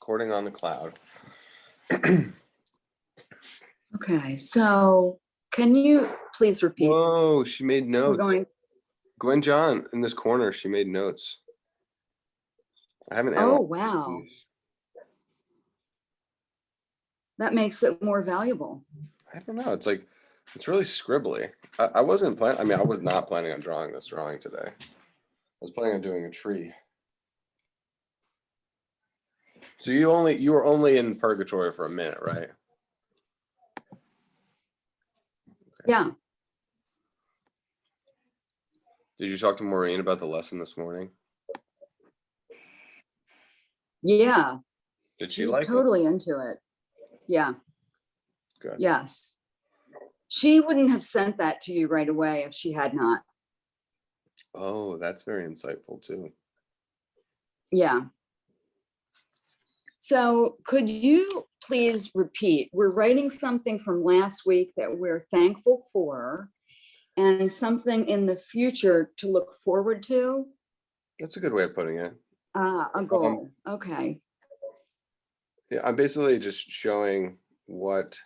Recording on the cloud. Okay, so can you please repeat? Whoa, she made We're notes. going, Gwen John in this corner, she made notes. I haven't oh, analyzed wow. these. That makes it more valuable. I don't know. It's like, it's really scribbly. I wasn't planning, I mean, I was not planning on drawing this drawing today. I was planning on doing a tree. So you were only in purgatory for a minute, right? Yeah, Did you talk to Maureen about the lesson this morning? yeah, Did she she was like it? totally into it. Yeah, Good. yes. She wouldn't have sent that to you right away if she had not. Oh, that's very insightful too. Yeah. So could you please repeat? We're writing something from last week that we're thankful for and something in the future to look forward to. That's a good way of putting it. A goal. Okay. Yeah, I'm basically just showing what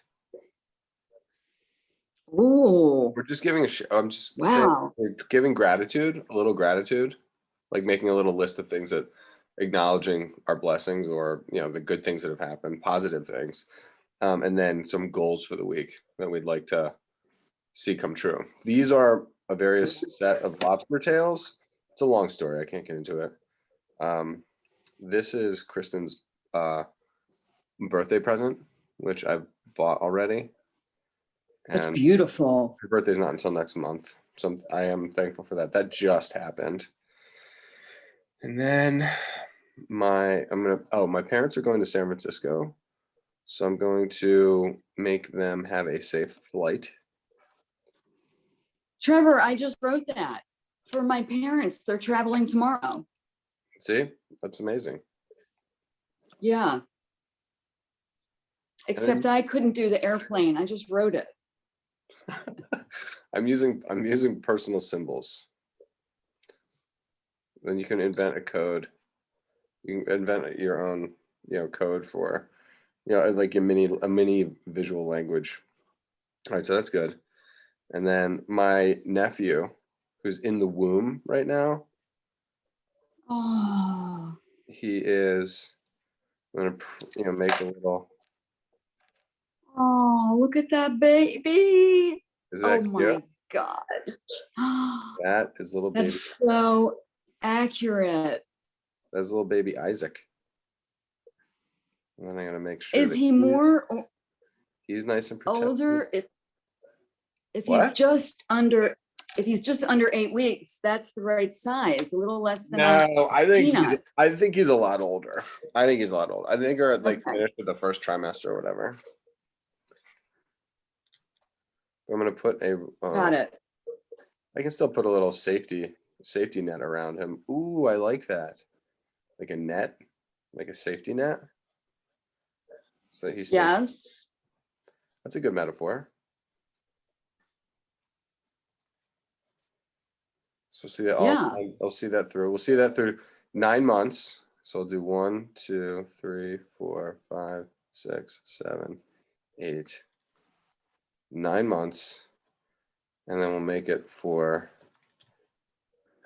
Ooh, we're just giving I'm just saying wow. we're giving gratitude, a little gratitude, like making a little list of things that acknowledging our blessings or the good things that have happened, positive things, and then some goals for the week that we'd like to see come true. These are a various set of lobster tails. It's a long story. I can't get into it. This is Kristen's birthday present, which I've bought already. That's And beautiful. her birthday's not until next month, so I am thankful for that. That just happened. And then my parents are going to San Francisco, so I'm going to make them have a safe flight. Trevor, I just wrote that for my parents. They're traveling tomorrow. See, that's amazing. Yeah. Except I couldn't do the airplane. I just wrote it. I'm using personal symbols. Then you can invent a code. You can invent your own, code for, like a mini visual language. All right, so that's good. And then my nephew, who's in the womb right now, Oh, he is. I'm gonna, make a little. oh, look at that baby. Is Oh that cute? my gosh. That is little baby. That's so accurate. That's little baby Isaac. And then I'm gonna make sure. Is he more He's nice and protected. older? If he's What? just under 8 weeks, that's the right size. A little less than No, I think peanut. I think he's a lot older. I think he's a lot older. I think we're like Okay. finished with the first trimester or whatever. I'm gonna put a. Got it. I can still put a little safety net around him. Ooh, I like that. Like a net, like a safety net. So that he stays. Yes. That's a good metaphor. So see that. Yeah. I'll see that through. We'll see that through 9 months. So I'll do 1, 2, 3, 4, 5, 6, 7, 8, 9 months, and then we'll make it for.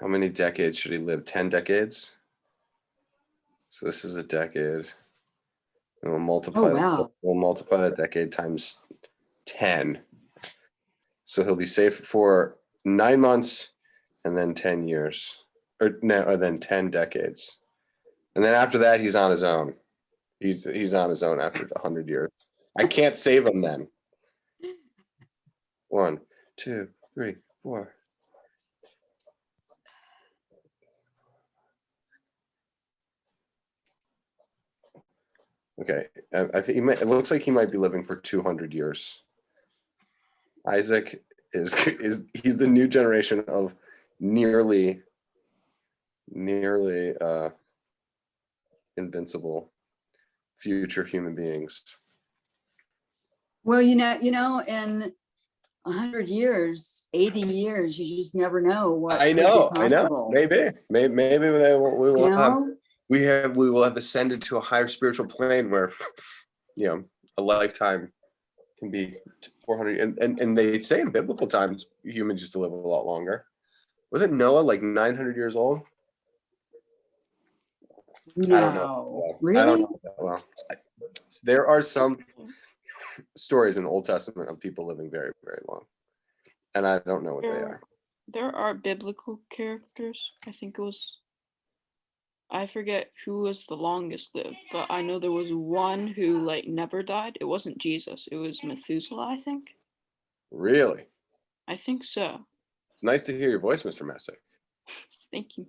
How many decades should he live? 10 decades. So this is a decade. And we'll multiply. Oh, wow. We'll multiply that decade times 10. So he'll be safe for 9 months, and then 10 years, or then 10 decades, and then after that he's on his own. He's on his own after 100 years. I can't save him then. 1, 2, 3, 4. Okay, I think it looks like he might be living for 200 years. Isaac he's the new generation of nearly invincible future human beings. Well, in 100 years, 80 years, you just never know what I could be know. possible. Maybe we will You have. know? we will have ascended to a higher spiritual plane where, you know, a lifetime can be 400, and they say in biblical times humans used to live a lot longer. Wasn't Noah like 900 years old? I don't know. No, I don't really? know that well. There are some stories in the Old Testament of people living very, very long, and I don't know what they are. There are biblical characters. I think it was, I forget who was the longest lived, but I know there was one who like never died. It wasn't Jesus. It was Methuselah, I think. Really? I think so. It's nice to hear your voice, Mr. Messick. Thank you.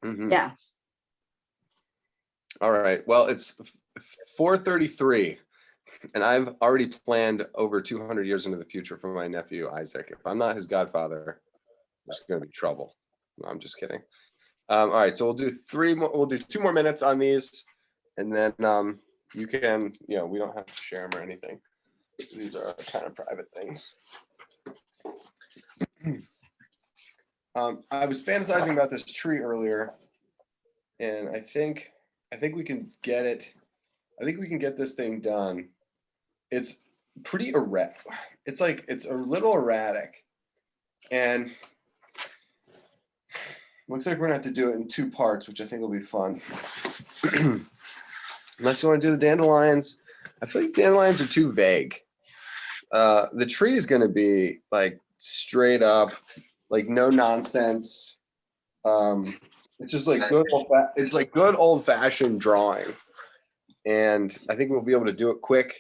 Mhm. Yes. All right. Well, it's 4:33, and I've already planned over 200 years into the future for my nephew Isaac. If I'm not his godfather, there's going to be trouble. No, I'm just kidding. All right, so we'll do 2 more minutes on these, and then you can, you know, we don't have to share them or anything. These are kind of private things. I was fantasizing about this tree earlier, and I think we can get it. I think we can get this thing done. It's pretty erratic. It's like it's a little erratic, and looks like we're gonna have to do it in 2 parts, which I think will be fun. Unless you want to do the dandelions, I feel like dandelions are too vague. The tree is gonna be like straight up, like no nonsense. It's just like it's like good old fashioned drawing, and I think we'll be able to do it quick,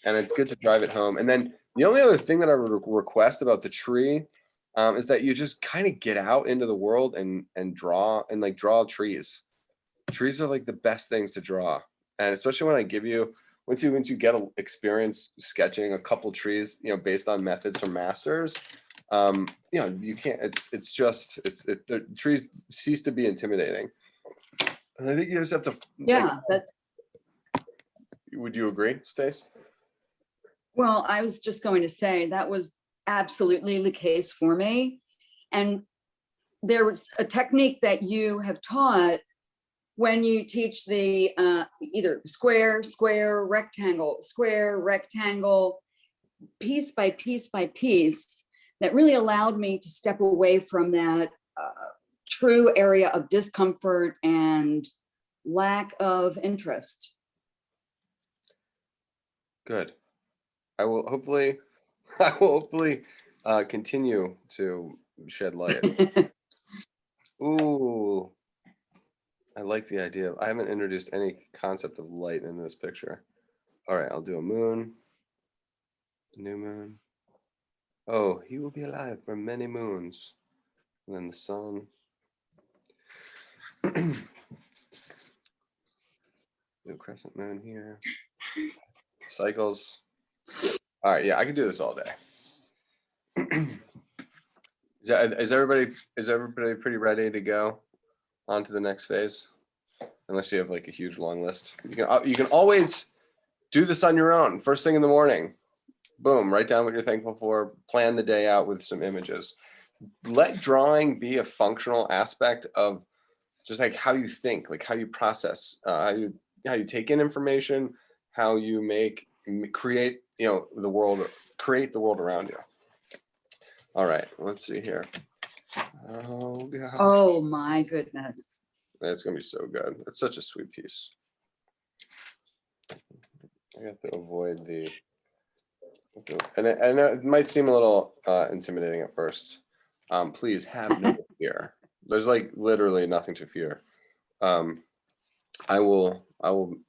and it's good to drive it home. And then the only other thing that I would request about the tree is that you just kind of get out into the world and draw and like draw trees. Trees are like the best things to draw, and especially when I give you once you get a experience sketching a couple trees, you know, based on methods from masters. You know, you can't. The trees cease to be intimidating, and I think you just have to. Yeah, that's, Would you agree, Stace? well, I was just going to say that was absolutely the case for me. And there was a technique that you have taught when you teach the either square, square, rectangle, piece by piece by piece, that really allowed me to step away from that true area of discomfort and lack of interest. Good. I will hopefully continue to shed light. Ooh, I like the idea. I haven't introduced any concept of light in this picture. All right, I'll do a moon, new moon. Oh, he will be alive for many moons. And then the sun. New crescent moon here. Cycles. All right, yeah, I can do this all day. Is everybody pretty ready to go on to the next phase? Unless you have like a huge long list. You can always do this on your own. First thing in the morning. Boom, write down what you're thankful for, plan the day out with some images. Let drawing be a functional aspect of just like how you think, like how you process, how you take in information, how you create, you know, create the world around you. All right, let's see here. Oh God. Oh my goodness. It's gonna be so good. It's such a sweet piece. I have to avoid the, and it might seem a little intimidating at first. Please have no fear. There's like literally nothing to fear. I will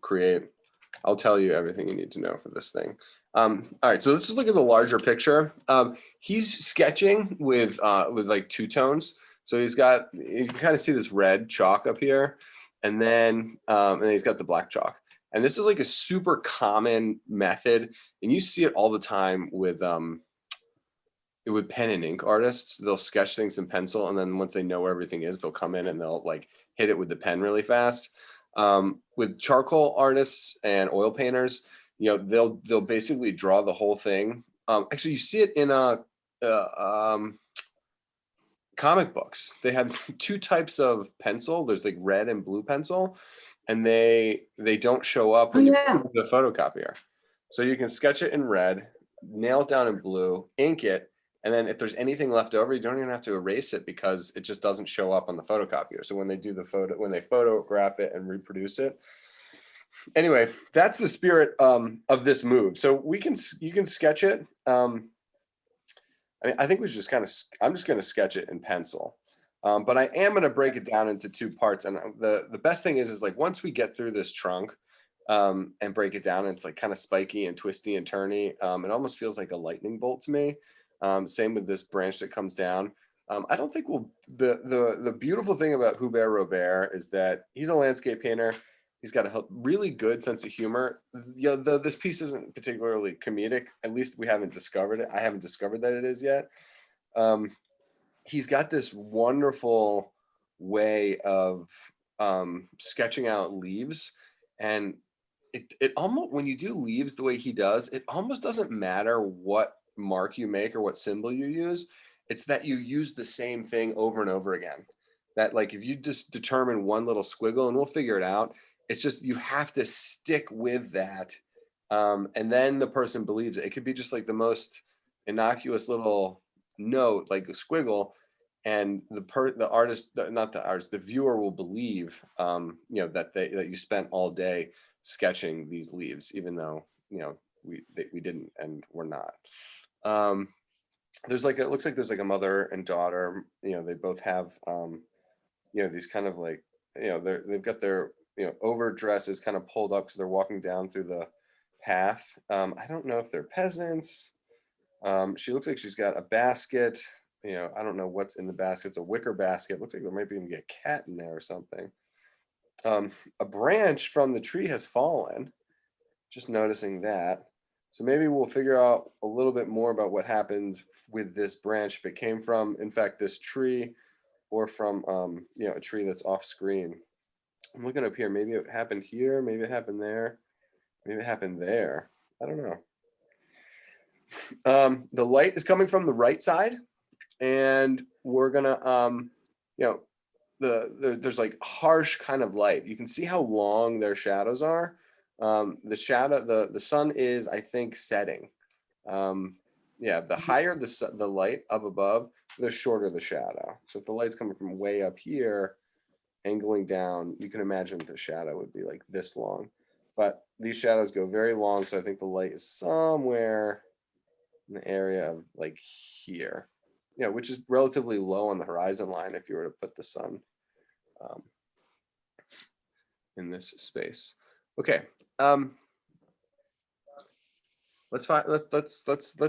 create. I'll tell you everything you need to know for this thing. All right, so let's just look at the larger picture. He's sketching with like 2 tones. So you can kind of see this red chalk up here, and then he's got the black chalk. And this is like a super common method, and you see it all the time with pen and ink artists. They'll sketch things in pencil, and then once they know where everything is, they'll come in and they'll like hit it with the pen really fast. With charcoal artists and oil painters, you know, they'll basically draw the whole thing. Actually, you see it in comic books. They have 2 types of pencil. There's like red and blue pencil, and they don't show up Oh, when you yeah. put it in the photocopier. So you can sketch it in red, nail it down in blue, ink it, and then if there's anything left over, you don't even have to erase it because it just doesn't show up on the photocopier. So when they do the when they photograph it and reproduce it. Anyway, that's the spirit of this move. So you can sketch it. I mean, I think we should just I'm just going to sketch it in pencil. But I am going to break it down into two parts. And the best thing is like once we get through this trunk and break it down, it's like kind of spiky and twisty and turny. It almost feels like a lightning bolt to me. Same with this branch that comes down. I don't think the beautiful thing about Hubert Robert is that he's a landscape painter. He's got a really good sense of humor. This piece isn't particularly comedic. At least we haven't discovered it. I haven't discovered that it is yet. He's got this wonderful way of sketching out leaves, and it almost, when you do leaves the way he does, it almost doesn't matter what mark you make or what symbol you use. It's that you use the same thing over and over again. That like if you just determine one little squiggle, and we'll figure it out. It's just you have to stick with that, and then the person believes it. It could be just like the most innocuous little note, like a squiggle, and the artist, not the artist, the viewer will believe, that you spent all day sketching these leaves, even though we didn't, and we're not. There's like it looks like there's like a mother and daughter. They both have these kind of like they've got their overdresses kind of pulled up because they're walking down through the path. I don't know if they're peasants. She looks like she's got a basket. I don't know what's in the basket. It's a wicker basket. Looks like there might even be a cat in there or something. A branch from the tree has fallen. Just noticing that. So maybe we'll figure out a little bit more about what happened with this branch. If it came from, in fact, this tree, or from a tree that's off screen. I'm looking up here. Maybe it happened here. Maybe it happened there. Maybe it happened there. I don't know. The light is coming from the right side, and we're gonna, there's like harsh kind of light. You can see how long their shadows are. The sun is, I think, setting. The higher the light up above, the shorter the shadow. So if the light's coming from way up here, angling down, you can imagine the shadow would be like this long. But these shadows go very long, so I think the light is somewhere in the area of like here, which is relatively low on the horizon line if you were to put the sun in this space. Okay. Let's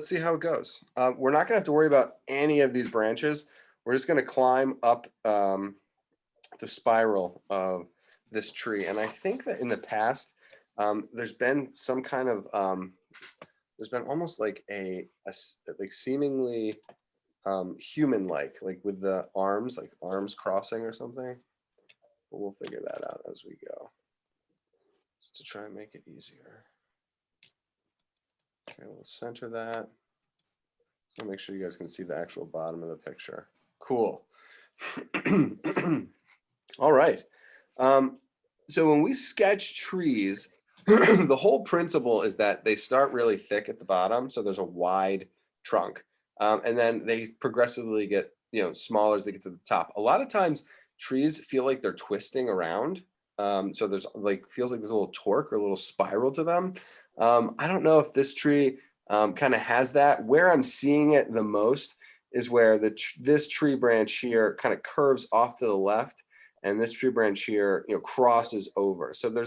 see how it goes. We're not gonna have to worry about any of these branches. We're just gonna climb up the spiral of this tree. And I think that in the past, there's been some kind of there's been almost like a like seemingly human-like, like with the arms, like arms crossing or something. But we'll figure that out as we go. Just to try and make it easier. Okay, we'll center that. I'll make sure you guys can see the actual bottom of the picture. Cool. All right. So when we sketch trees, the whole principle is that they start really thick at the bottom. So there's a wide trunk. And then they progressively get smaller as they get to the top. A lot of times trees feel like they're twisting around. So there's feels like there's a little torque or a little spiral to them. I don't know if this tree kind of has that. Where I'm seeing it the most is where this tree branch here kind of curves off to the left, and this tree branch here crosses over. So there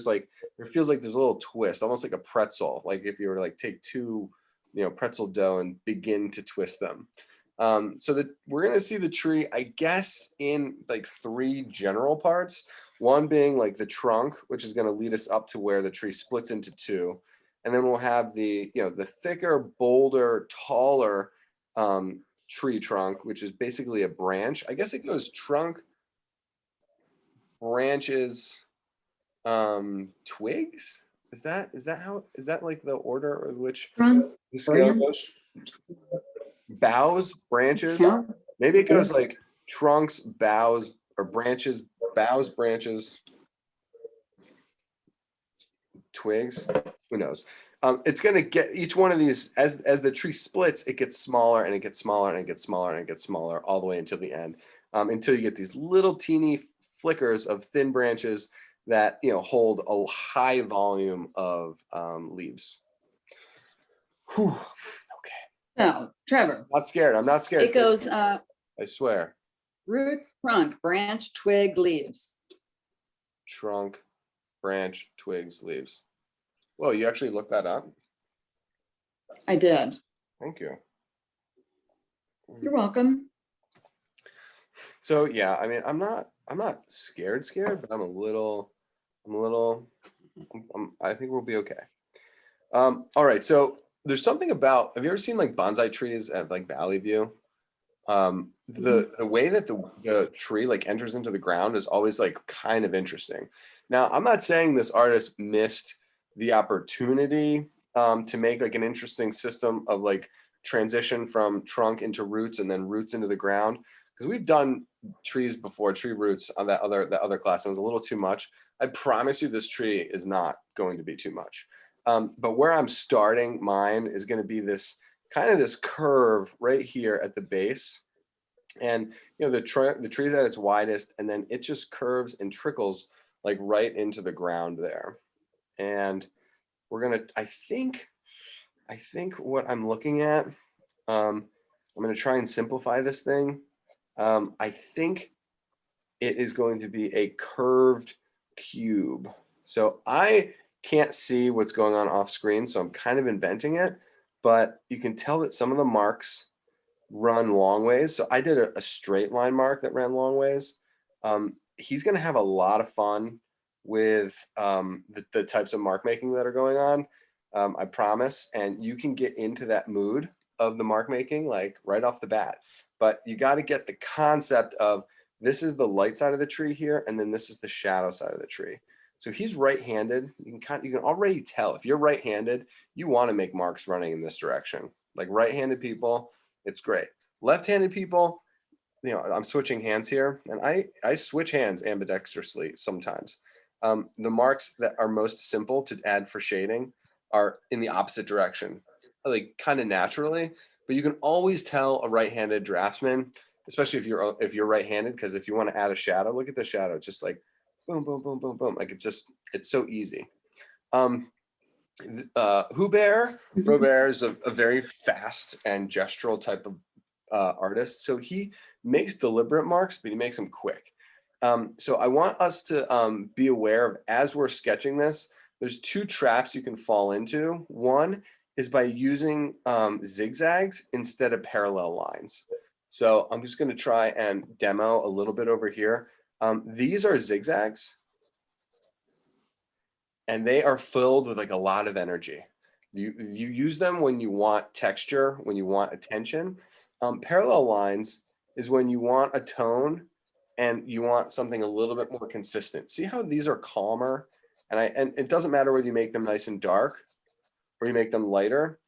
feels like there's a little twist, almost like a pretzel, like if you were to like take two pretzel dough and begin to twist them. So that we're going to see the tree, I guess, in like three general parts. One being like the trunk, which is going to lead us up to where the tree splits into two. And then we'll have the thicker, bolder, taller tree trunk, which is basically a branch. I guess it goes trunk, branches, twigs. Is that like the order of which Trunk, the scale goes? Boughs, branches. Maybe it goes like trunks, boughs, or branches, boughs, branches. twigs. Who knows? It's going to get each one of these as the tree splits, it gets smaller and it gets smaller and it gets smaller and it gets smaller all the way until the end, until you get these little teeny flickers of thin branches that hold a high volume of leaves. Whew. Okay. So, Trevor, Not scared. I'm not scared. it goes I swear. roots, trunk, branch, twig, leaves. Trunk, branch, twigs, leaves. Whoa, you actually looked that up? I did. Thank you. You're welcome. So yeah, I mean, I'm not scared, but I think we'll be okay. All right. So there's something about, have you ever seen like bonsai trees at like Valley View? The way that the tree like enters into the ground is always like kind of interesting. Now, I'm not saying this artist missed the opportunity to make like an interesting system of like transition from trunk into roots and then roots into the ground, because we've done trees before, tree roots on that other class, and it was a little too much. I promise you this tree is not going to be too much. But where I'm starting mine is going to be this kind of this curve right here at the base. And the tree's at its widest, and then it just curves and trickles like right into the ground there. And we're gonna, I think what I'm looking at, I'm gonna try and simplify this thing. I think it is going to be a curved cube. So I can't see what's going on off screen, so I'm kind of inventing it, but you can tell that some of the marks run long ways. So I did a straight line mark that ran long ways. He's going to have a lot of fun with the types of mark making that are going on. I promise. And you can get into that mood of the mark making like right off the bat. But you got to get the concept of this is the light side of the tree here, and then this is the shadow side of the tree. So he's right-handed. You can already tell if you're right-handed, you want to make marks running in this direction. Like right-handed people, it's great. Left-handed people, I'm switching hands here, and I switch hands ambidextrously sometimes. The marks that are most simple to add for shading are in the opposite direction, like kind of naturally. But you can always tell a right-handed draftsman, especially if you're right-handed, because if you want to add a shadow, look at the shadow. It's just like boom, boom, boom, boom, boom. Like it's so easy. Hubert Robert is a very fast and gestural type of artist. So he makes deliberate marks, but he makes them quick. So I want us to be aware of, as we're sketching this, there's two traps you can fall into. One is by using zigzags instead of parallel lines. So I'm just going to try and demo a little bit over here. These are zigzags, and they are filled with like a lot of energy. You use them when you want texture, when you want attention. Parallel lines is when you want a tone and you want something a little bit more consistent. See how these are calmer? And it doesn't matter whether you make them nice and dark or you make them lighter.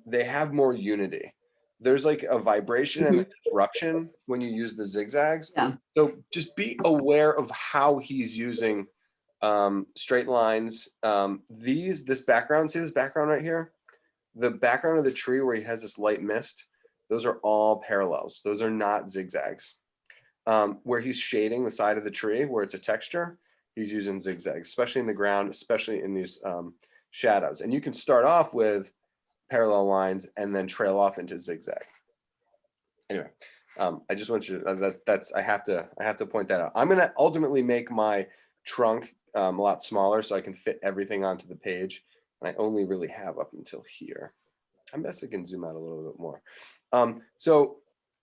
They have more unity. There's like a vibration and a disruption when you use the zigzags. Yeah. So just be aware of how he's using straight lines. This background, see this background right here? The background of the tree where he has this light mist, those are all parallels. Those are not zigzags. Where he's shading the side of the tree where it's a texture, he's using zigzags, especially in the ground, especially in these shadows. And you can start off with parallel lines and then trail off into zigzag. Anyway, I just want you to, I have to point that out. I'm going to ultimately make my trunk a lot smaller so I can fit everything onto the page. And I only really have up until here. I guess I can zoom out a little bit more. So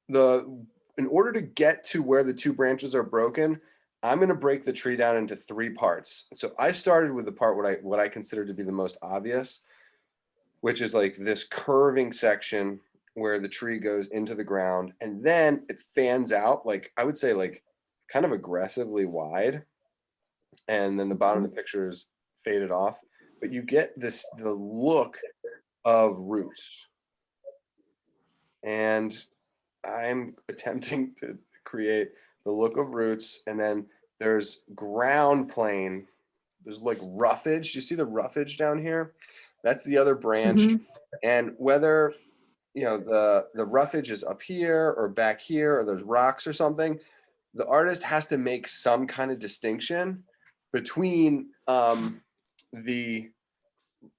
in order to get to where the two branches are broken, I'm going to break the tree down into 3 parts. So I started with the part what I consider to be the most obvious, which is like this curving section where the tree goes into the ground, and then it fans out, like I would say like kind of aggressively wide. And then the bottom of the picture is faded off, but you get the look of roots. And I'm attempting to create the look of roots, and then there's ground plane, there's like roughage. You see the roughage down here? That's the other branch. Mhm. And whether, you know, the roughage is up here or back here, or there's rocks or something, the artist has to make some kind of distinction between the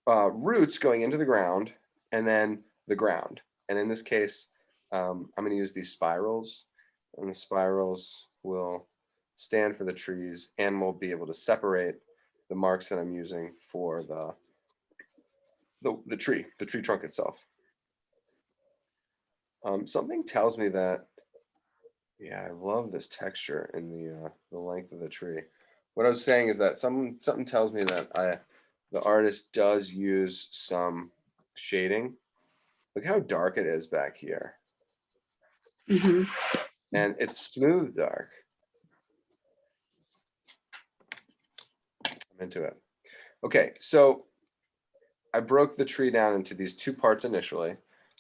roots going into the ground and then the ground. And in this case, I'm going to use these spirals, and the spirals will stand for the trees, and we'll be able to separate the marks that I'm using for the tree trunk itself. Something tells me that, yeah, I love this texture in the length of the tree. What I was saying is that something tells me that the artist does use some shading. Look how dark it is back here, Mhm. and it's smooth dark. I'm into it. Okay, so I broke the tree down into these two parts initially,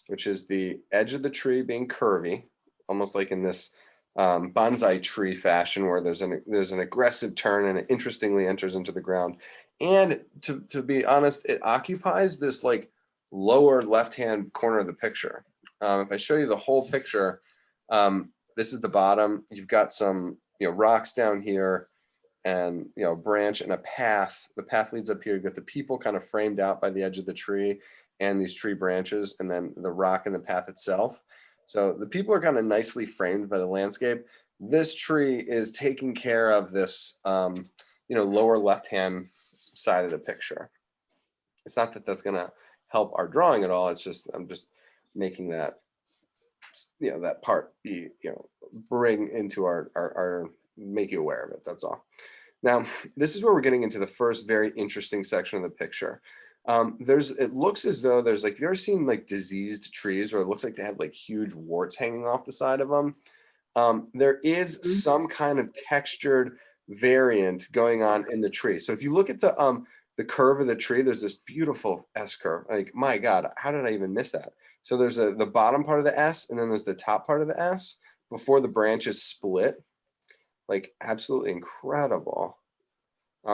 which is the edge of the tree being curvy, almost like in this bonsai tree fashion, where there's an aggressive turn and it interestingly enters into the ground. And to be honest, it occupies this like lower left-hand corner of the picture. If I show you the whole picture, this is the bottom. You've got some, you know, rocks down here, and, you know, branch and a path. The path leads up here. You've got the people kind of framed out by the edge of the tree and these tree branches, and then the rock and the path itself. So the people are kind of nicely framed by the landscape. This tree is taking care of this, you know, lower left-hand side of the picture. It's not that that's going to help our drawing at all. It's just, I'm just making that, you know, that part be, you know, bring into our make you aware of it. That's all. Now, this is where we're getting into the first very interesting section of the picture. It looks as though there's like, have you ever seen like diseased trees where it looks like they have like huge warts hanging off the side of them? There is Mhm. some kind of textured variant going on in the tree. So if you look at the curve of the tree, there's this beautiful S curve. Like, my God, how did I even miss that? So there's the bottom part of the S, and then there's the top part of the S before the branches split. Like, absolutely incredible.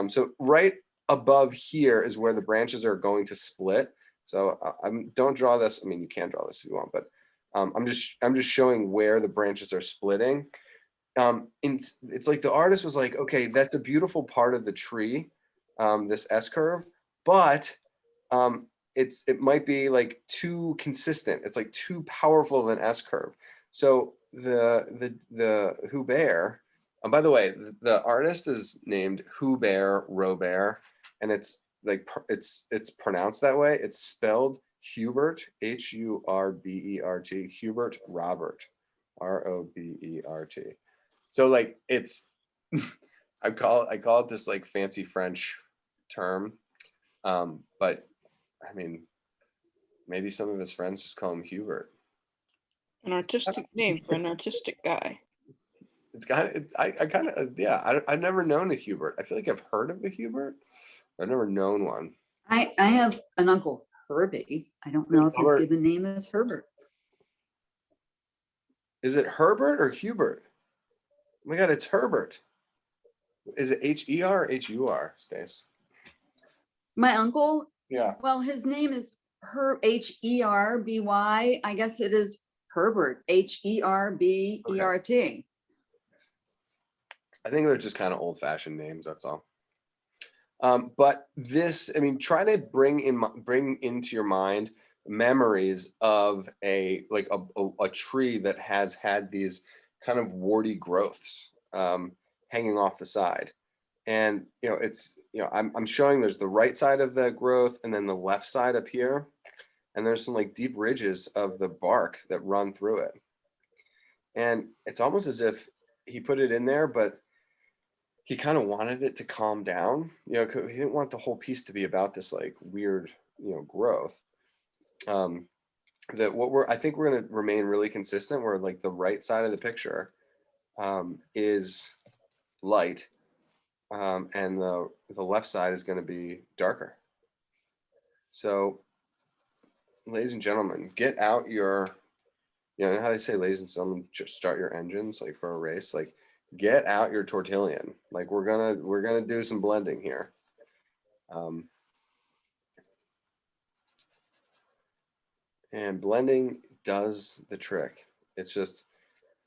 So right above here is where the branches are going to split. So don't draw this. I mean, you can draw this if you want, but I'm just showing where the branches are splitting. It's like the artist was like, okay, that's a beautiful part of the tree, this S curve, but it might be like too consistent. It's like too powerful of an S curve. So the Hubert, and by the way, the artist is named Hubert Robert, and it's like it's pronounced that way. It's spelled Hubert, Hubert, Hubert Robert, Robert. So like it's I call it this like fancy French term. But I mean, maybe some of his friends just call him Hubert. An artistic name for an artistic guy. It's kind of, I kind of, yeah, I've never known a Hubert. I feel like I've heard of a Hubert. I've never known one. I have an uncle, Herbie. I don't know if his Robert- given name is Herbert. Is it Herbert or Hubert? Oh my God, it's Herbert. Is it H-E-R or H-U-R, Stace? My uncle, Yeah. well, his name is Herby. I guess it is Herbert, Herbert. I think they're just kind of old-fashioned names, that's all. But this, I mean, try to bring into your mind memories of a tree that has had these kind of warty growths hanging off the side. And you know, it's, you know, I'm showing there's the right side of the growth and then the left side up here, and there's some like deep ridges of the bark that run through it. And it's almost as if he put it in there, but he kind of wanted it to calm down. You know, he didn't want the whole piece to be about this like weird, you know, growth. I think we're going to remain really consistent where like the right side of the picture is light, and the left side is going to be darker. So, ladies and gentlemen, get out your, you know how they say, ladies and gentlemen, just start your engines like for a race. Like, get out your tortillon. Like we're gonna do some blending here. Um, and blending does the trick. It's just,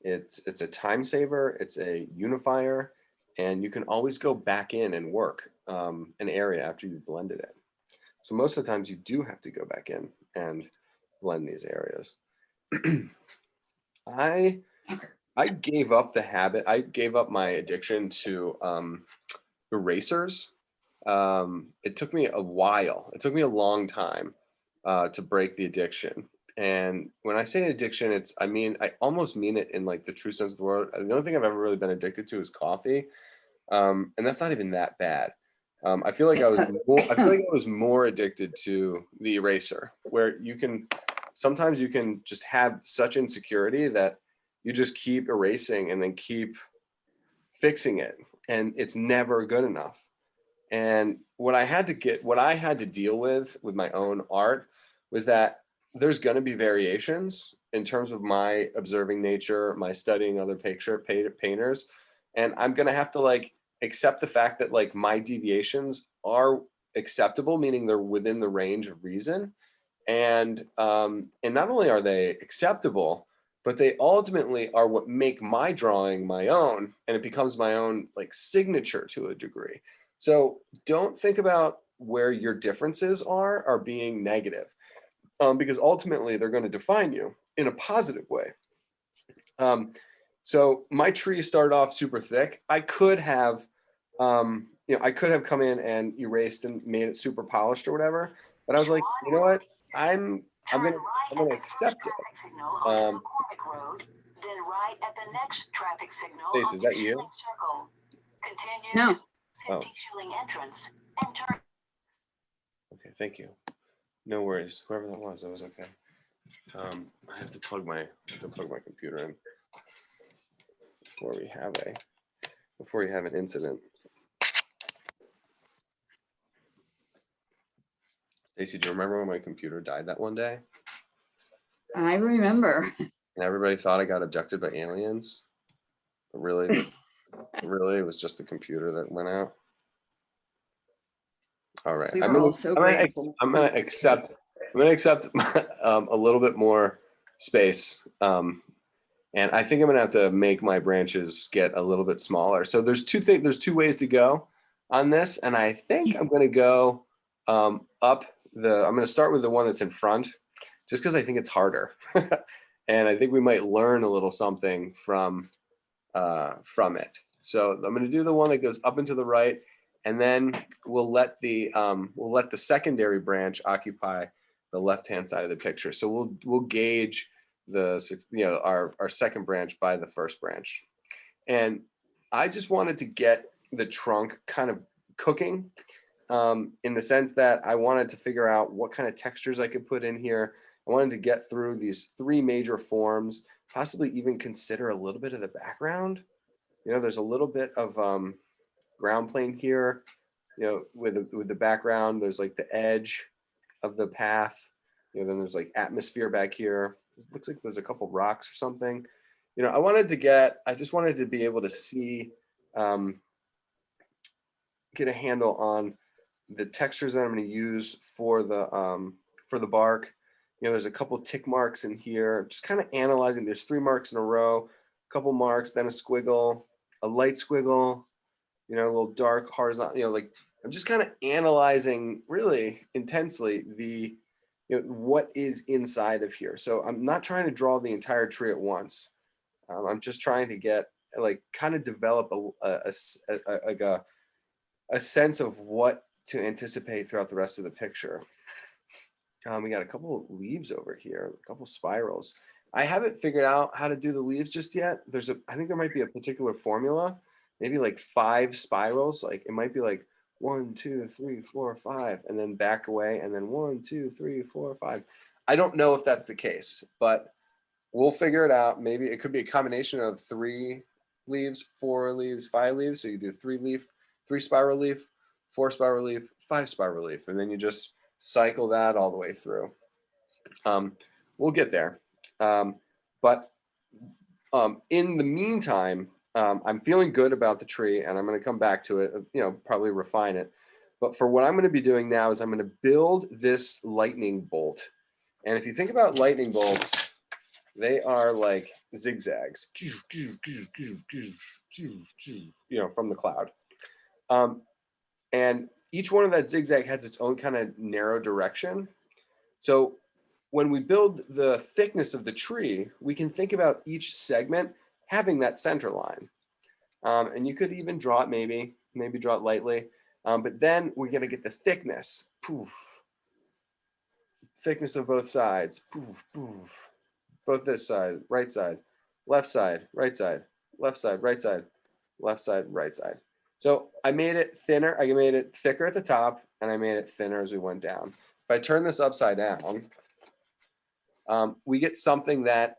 it's a time saver, it's a unifier, and you can always go back in and work an area after you've blended it. So most of the times you do have to go back in and blend these areas. I gave up the habit. I gave up my addiction to erasers. It took me a while. It took me a long time to break the addiction. And when I say addiction, I almost mean it in like the true sense of the word. The only thing I've ever really been addicted to is coffee, and that's not even that bad. I feel like I was more addicted to the eraser, where sometimes you can just have such insecurity that you just keep erasing and then keep fixing it, and it's never good enough. And what I had to deal with my own art was that there's going to be variations in terms of my observing nature, my studying other painters, and I'm going to have to like accept the fact that like my deviations are acceptable, meaning they're within the range of reason. And not only are they acceptable, but they ultimately are what make my drawing my own, and it becomes my own like signature to a degree. So don't think about where your differences are being negative, because ultimately they're going to define you in a positive way. So my tree started off super thick. I could have, I could have come in and erased and made it super polished or whatever. But I was like, you know what? I'm gonna accept it. Stace, is that you? No. Oh. Okay, thank you. No worries. Whoever that was okay. I have to plug my computer in before we have an incident. Stacey, do you remember when my computer died that one day? I remember. And everybody thought I got abducted by aliens. But really, it was just the computer that went out. All right. We were all so grateful. I'm gonna accept a little bit more space. And I think I'm gonna have to make my branches get a little bit smaller. So there's two ways to go on this, and I think I'm gonna go I'm gonna start with the one that's in front, just because I think it's harder. And I think we might learn a little something from it. So I'm going to do the one that goes up and to the right, and then we'll let the secondary branch occupy the left-hand side of the picture. So we'll gauge our second branch by the first branch. And I just wanted to get the trunk kind of cooking, in the sense that I wanted to figure out what kind of textures I could put in here. I wanted to get through these three major forms, possibly even consider a little bit of the background. There's a little bit of ground plane here, with the background. There's like the edge of the path. Then there's like atmosphere back here. It looks like there's a couple rocks or something. I just wanted to be able to see, get a handle on the textures that I'm going to use for the bark. There's a couple tick marks in here, just kind of analyzing. There's 3 marks in a row, a couple marks, then a squiggle, a light squiggle, a little dark horizontal, like I'm just kind of analyzing really intensely what is inside of here. So I'm not trying to draw the entire tree at once. I'm just trying to kind of develop a sense of what to anticipate throughout the rest of the picture. We got a couple of leaves over here, a couple spirals. I haven't figured out how to do the leaves just yet. I think there might be a particular formula, maybe like 5 spirals. Like it might be like 1, 2, 3, 4, 5, and then back away, and then 1, 2, 3, 4, 5. I don't know if that's the case, but we'll figure it out. Maybe it could be a combination of 3 leaves, 4 leaves, 5 leaves. So you do 3 spiral leaf, 4 spiral leaf, 5 spiral leaf, and then you just cycle that all the way through. We'll get there. But in the meantime, I'm feeling good about the tree, and I'm going to come back to it, probably refine it. But for what I'm going to be doing now is I'm going to build this lightning bolt. And if you think about lightning bolts, they are like zigzags, from the cloud. And each one of that zigzag has its own kind of narrow direction. So when we build the thickness of the tree, we can think about each segment having that center line. And you could even draw it maybe draw it lightly. But then we're going to get the thickness. Poof. Thickness of both sides. Poof, poof. Both this side, right side, left side, right side, left side, right side, left side, right side. So I made it thinner. I made it thicker at the top, and I made it thinner as we went down. If I turn this upside down, we get something that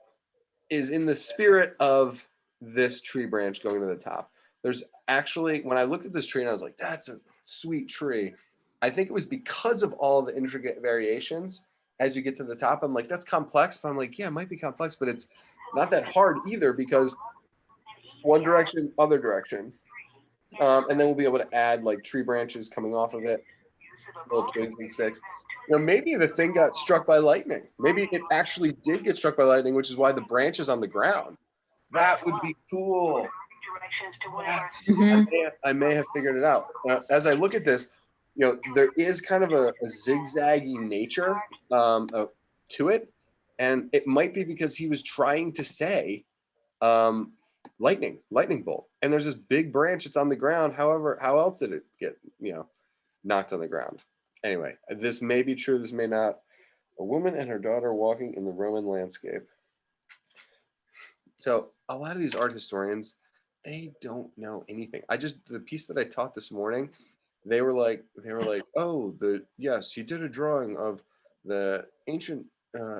is in the spirit of this tree branch going to the top. There's actually, when I looked at this tree and I was like, that's a sweet tree. I think it was because of all the intricate variations as you get to the top. I'm like, that's complex, but I'm like, yeah, it might be complex, but it's not that hard either, because one direction, other direction. And then we'll be able to add like tree branches coming off of it, little twigs and sticks. Maybe the thing got struck by lightning. Maybe it actually did get struck by lightning, which is why the branch is on the ground. That would be cool. I may have figured it out. As I look at this, there is kind of a zigzaggy nature to it. And it might be because he was trying to say lightning bolt. And there's this big branch that's on the ground. However, how else did it get, knocked on the ground? Anyway, this may be true, this may not. A woman and her daughter walking in the Roman landscape. So a lot of these art historians, they don't know anything. The piece that I taught this morning, they were like, oh, yes, he did a drawing of the ancient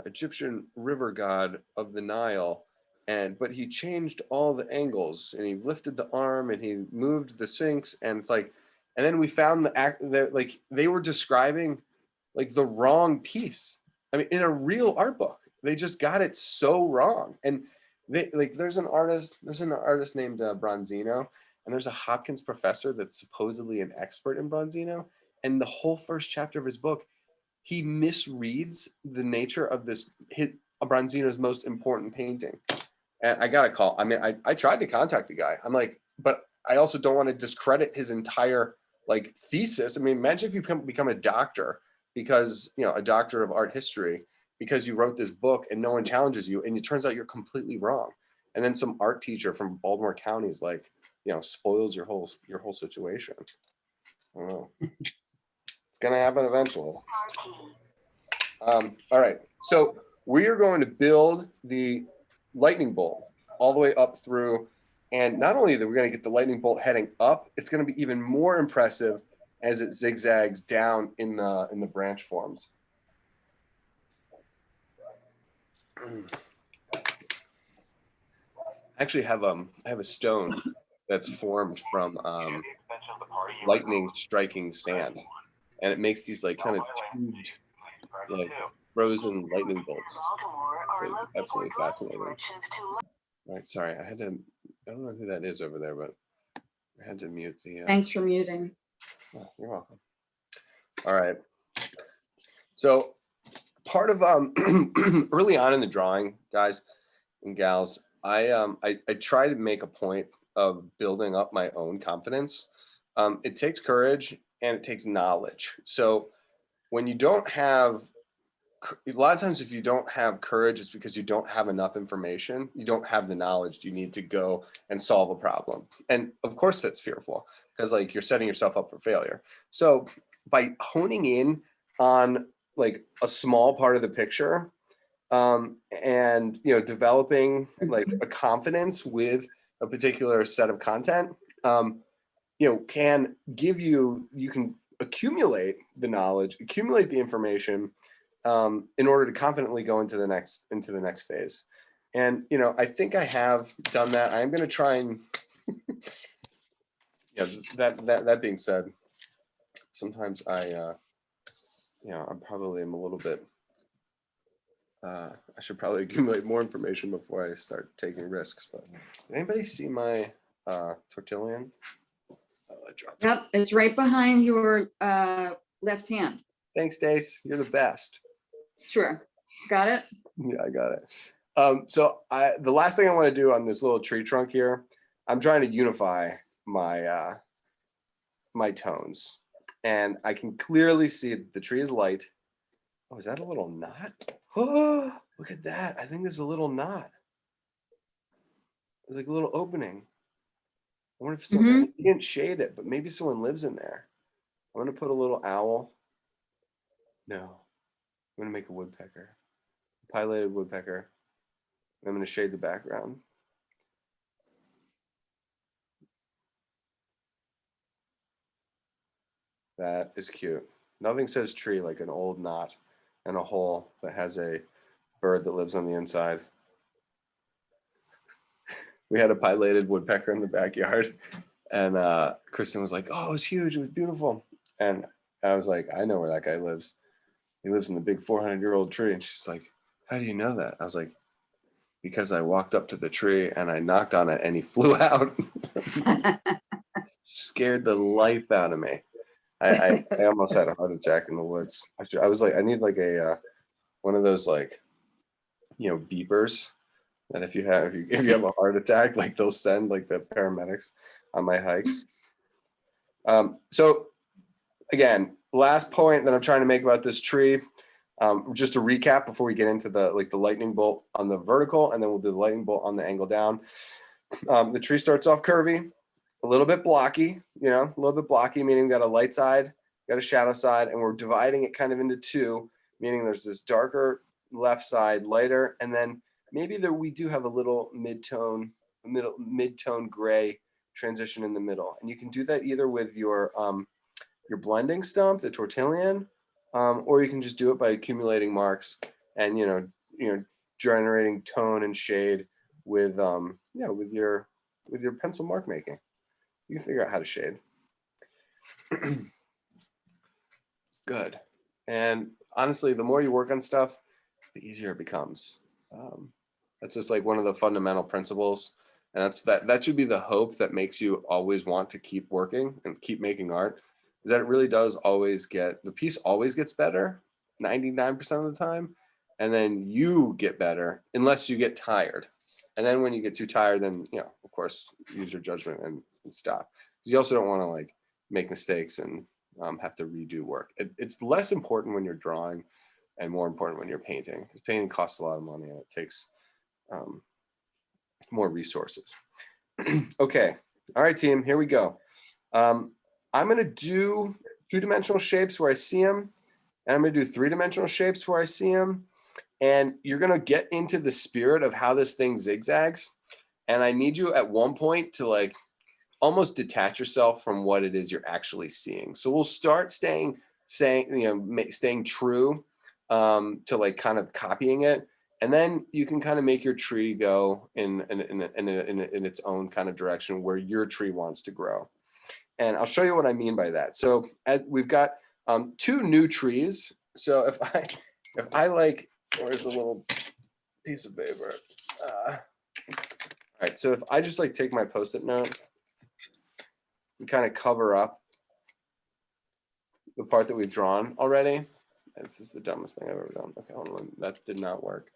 Egyptian river god of the Nile, but he changed all the angles, and he lifted the arm, and he moved the Sphinx, and it's like, and then we found like they were describing like the wrong piece. I mean, in a real art book, they just got it so wrong. And there's an artist named Bronzino, and there's a Hopkins professor that's supposedly an expert in Bronzino. And the whole first chapter of his book, he misreads the nature of Bronzino's most important painting. And I got a call. I mean, I tried to contact the guy. I'm like, but I also don't want to discredit his entire like thesis. I mean, imagine if you become a doctor because, a doctor of art history, because you wrote this book and no one challenges you, and it turns out you're completely wrong. And then some art teacher from Baltimore County is like, spoils your whole situation. I don't know. It's gonna happen eventually. All right, so we are going to build the lightning bolt all the way up through, and not only that, we're going to get the lightning bolt heading up, it's going to be even more impressive as it zigzags down in the branch forms. I actually have I have a stone that's formed from lightning striking sand, and it makes these like kind of tubed, like frozen lightning bolts. They're absolutely fascinating. All right, sorry, I don't know who that is over there, but I had to mute the. Thanks for muting. Oh, you're welcome. All right. So part of early on in the drawing, guys and gals, I try to make a point of building up my own confidence. It takes courage and it takes knowledge. So when you don't have, a lot of times if you don't have courage, it's because you don't have enough information. You don't have the knowledge you need to go and solve a problem. And of course that's fearful, because like you're setting yourself up for failure. So by honing in on like a small part of the picture, and developing like a confidence with a particular set of content, can give you can accumulate the knowledge, accumulate the information, in order to confidently go into the next phase. And I think I have done that. I'm going to try and that being said, sometimes I probably am a little bit I should probably accumulate more information before I start taking risks. But did anybody see my tortillion? Oh, I dropped it. Yep, it's right behind your left hand. Thanks, Stace. You're the best. Sure. Got it? Yeah, I got it. So the last thing I want to do on this little tree trunk here, I'm trying to unify my my tones, and I can clearly see that the tree is light. Oh, is that a little knot? Oh, look at that. I think there's a little knot. There's like a little opening. I wonder if someone, you didn't shade it, but maybe someone lives in there. I'm gonna put a little owl. No, I'm gonna make a woodpecker, pileated woodpecker. I'm gonna shade the background. That is cute. Nothing says tree like an old knot and a hole that has a bird that lives on the inside. We had a pileated woodpecker in the backyard, and Kristen was like, "Oh, it was huge. It was beautiful." And I was like, "I know where that guy lives. He lives in the big 400-year-old tree." And she's like, "How do you know that?" I was like, "Because I walked up to the tree and I knocked on it and he flew out." Scared the life out of me. I almost had a heart attack in the woods. I was like, I need like a one of those like, beepers that if you have a heart attack, like they'll send like the paramedics on my hikes. So again, last point that I'm trying to make about this tree, just to recap before we get into the lightning bolt on the vertical, and then we'll do the lightning bolt on the angle down. The tree starts off curvy, a little bit blocky, meaning we got a light side, got a shadow side, and we're dividing it kind of into two, meaning there's this darker left side, lighter, and then maybe we do have a little mid-tone gray transition in the middle. And you can do that either with your blending stump, the tortillon, or you can just do it by accumulating marks and generating tone and shade with with your pencil mark making. You can figure out how to shade. Good. And honestly, the more you work on stuff, the easier it becomes. That's just like one of the fundamental principles, and that should be the hope that makes you always want to keep working and keep making art. Is that it really does always the piece always gets better 99% of the time, and then you get better unless you get tired. And then when you get too tired, then of course, use your judgment and stop. Because you also don't want to like make mistakes and have to redo work. It's less important when you're drawing and more important when you're painting, because painting costs a lot of money and it takes more resources. Okay. All right, team, here we go. I'm going to do 2-dimensional shapes where I see them, and I'm going to do 3-dimensional shapes where I see them. And you're going to get into the spirit of how this thing zigzags. And I need you at one point to like almost detach yourself from what it is you're actually seeing. So we'll start staying true to like kind of copying it. And then you can kind of make your tree go in its own kind of direction where your tree wants to grow. And I'll show you what I mean by that. So we've got 2 new trees. So if I like, where's the little piece of paper? All right, so if I just like take my Post-it note and kind of cover up the part that we've drawn already. This is the dumbest thing I've ever done. Okay, hold on, that did not work.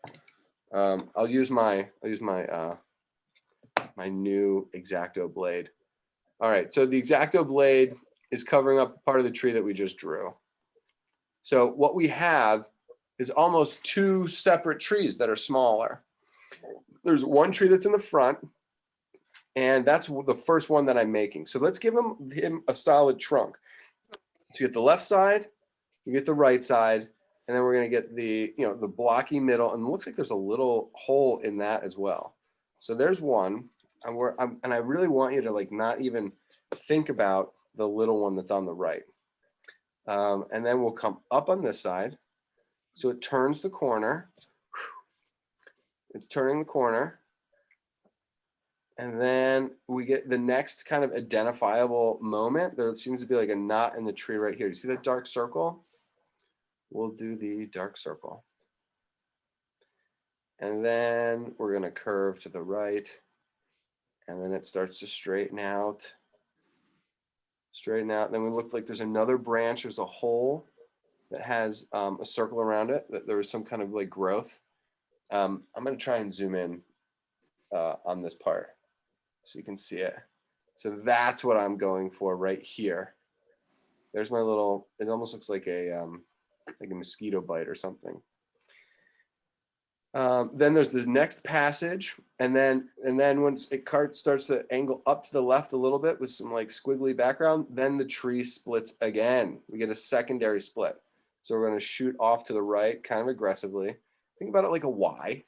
I'll use my my new X-Acto blade. All right, so the X-Acto blade is covering up part of the tree that we just drew. So what we have is almost 2 separate trees that are smaller. There's one tree that's in the front, and that's the first one that I'm making. So let's give him a solid trunk. So you get the left side, you get the right side, and then we're going to get the the blocky middle, and it looks like there's a little hole in that as well. So there's one, and I really want you to like not even think about the little one that's on the right. And then we'll come up on this side. So it turns the corner. It's turning the corner. And then we get the next kind of identifiable moment. There seems to be like a knot in the tree right here. Do you see that dark circle? We'll do the dark circle. And then we're going to curve to the right. And then it starts to straighten out. Straighten out. Then we look like there's another branch. There's a hole that has a circle around it. That there was some kind of like growth. I'm gonna try and zoom in on this part so you can see it. So that's what I'm going for right here. There's my little. It almost looks like a mosquito bite or something. Then there's this next passage, and then once it starts to angle up to the left a little bit with some like squiggly background, then the tree splits again. We get a secondary split. So we're going to shoot off to the right kind of aggressively. Think about it like a Y.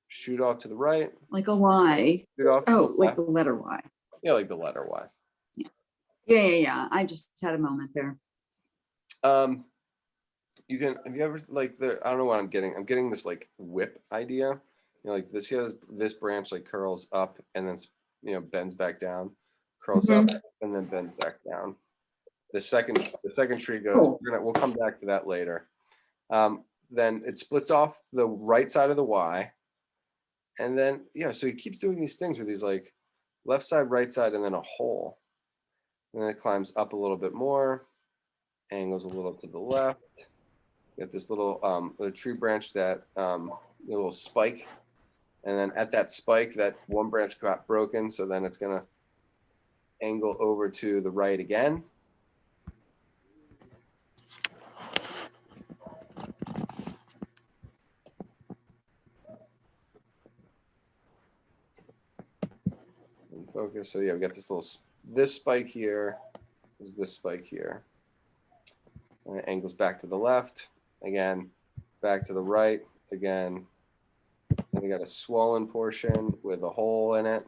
Shoot off to the right. Like a Y. Shoot off to Oh, the like left. the letter Y. Yeah, like the letter Y. Yeah. I just had a moment there. You can, have you ever like I don't know what I'm getting this like whip idea. You know, like this here, this branch like curls up and then bends back down, curls up and then bends back down. The second tree goes. Cool. We'll come back to that later. Then it splits off the right side of the Y, and then so he keeps doing these things with these like left side, right side, and then a hole. And then it climbs up a little bit more, angles a little to the left. Got this little tree branch that little spike, and then at that spike, that one branch got broken, so then it's gonna angle over to the right again. And focus. So we got this spike here. Is this spike here? And it angles back to the left again, back to the right again. Then we got a swollen portion with a hole in it,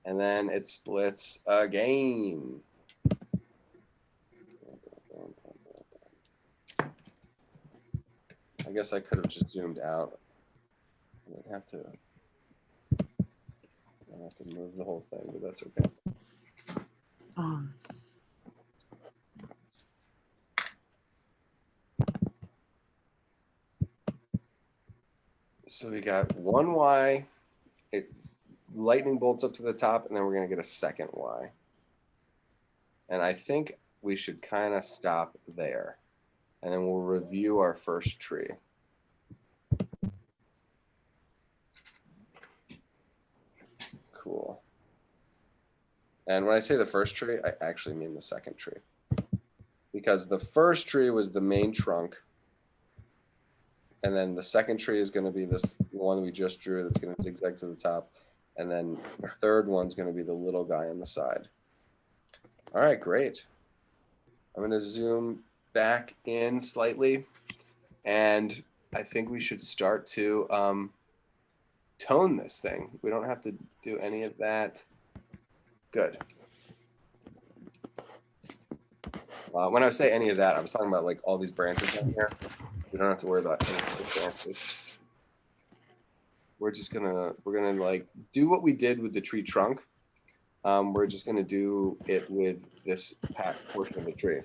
and then it splits again. I guess I could have just zoomed out. I'd have to move the whole thing, but that's okay. So we got one Y, it lightning bolts up to the top, and then we're gonna get a second Y. And I think we should kind of stop there. And then we'll review our first tree. Cool. And when I say the first tree, I actually mean the second tree. Because the first tree was the main trunk. And then the second tree is going to be this one we just drew that's going to zigzag to the top. And then the third one's going to be the little guy on the side. All right, great. I'm going to zoom back in slightly. And I think we should start to tone this thing. We don't have to do any of that. Good. When I say any of that, I was talking about like all these branches down here. We don't have to worry about any of the branches. We're gonna like do what we did with the tree trunk. We're just gonna do it with this portion of the tree.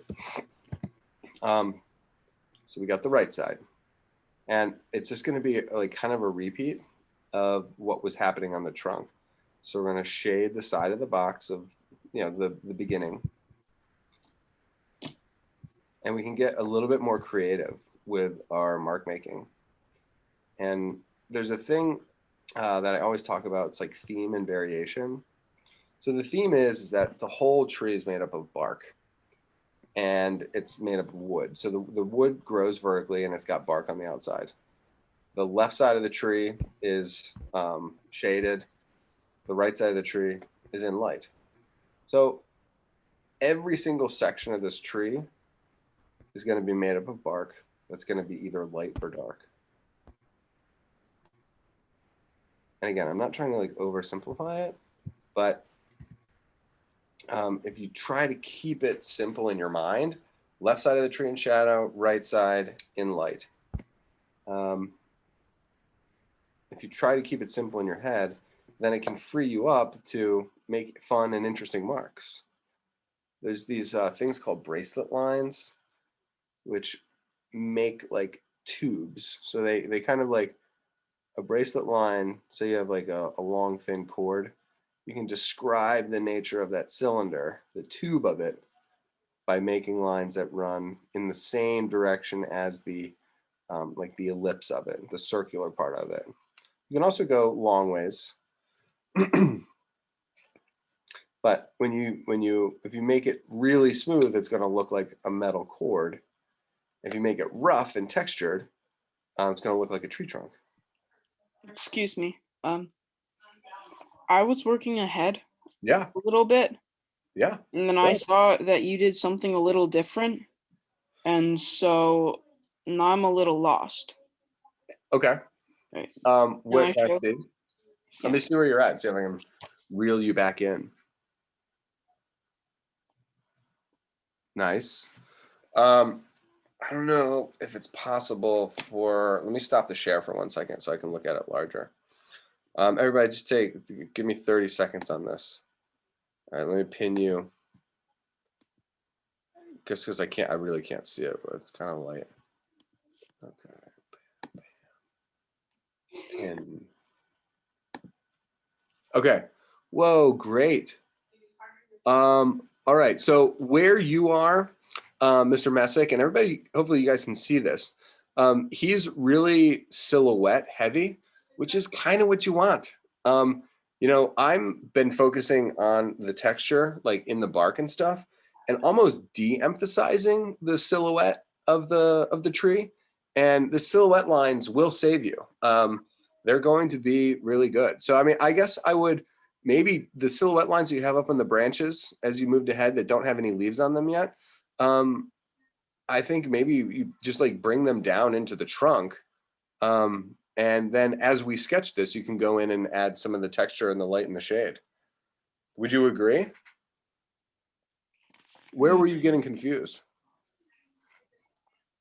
So we got the right side, and it's just gonna be like kind of a repeat of what was happening on the trunk. So we're gonna shade the side of the box of the beginning, and we can get a little bit more creative with our mark making. And there's a thing that I always talk about. It's like theme and variation. So the theme is that the whole tree is made up of bark, and it's made up of wood. So the wood grows vertically, and it's got bark on the outside. The left side of the tree is shaded. The right side of the tree is in light. So every single section of this tree is going to be made up of bark that's going to be either light or dark. And again, I'm not trying to like oversimplify it, but if you try to keep it simple in your mind, left side of the tree in shadow, right side in light. If you try to keep it simple in your head, then it can free you up to make fun and interesting marks. There's these things called bracelet lines, which make like tubes. So they kind of like a bracelet line. So you have like a long thin cord. you can describe the nature of that cylinder, the tube of it, by making lines that run in the same direction as the like the ellipse of it, the circular part of it. You can also go long ways. But if you make it really smooth, it's going to look like a metal cord. If you make it rough and textured, it's going to look like a tree trunk. Excuse me. I was working ahead Yeah, a little bit, yeah. and then I saw that you did something a little different, and so now I'm a little lost. Okay. Right. What? I Let's show? see. Let me see where you're at. See if I can reel you back in. Nice. I don't know if it's possible for. Let me stop the share for 1 second so I can look at it larger. Everybody, just give me 30 seconds on this. All right, let me pin you. Just because I really can't see it, but it's kind of light. Okay. Pin. Okay. Whoa, great. All right. So where you are, Mr. Messick, and everybody, hopefully you guys can see this. He's really silhouette heavy, which is kind of what you want. I've been focusing on the texture, like in the bark and stuff, and almost de-emphasizing the silhouette of the tree. And the silhouette lines will save you. They're going to be really good. So, I mean, I guess I would maybe the silhouette lines that you have up on the branches as you moved ahead that don't have any leaves on them yet. I think maybe you just like bring them down into the trunk. And then as we sketch this, you can go in and add some of the texture and the light and the shade. Would you agree? Where were you getting confused?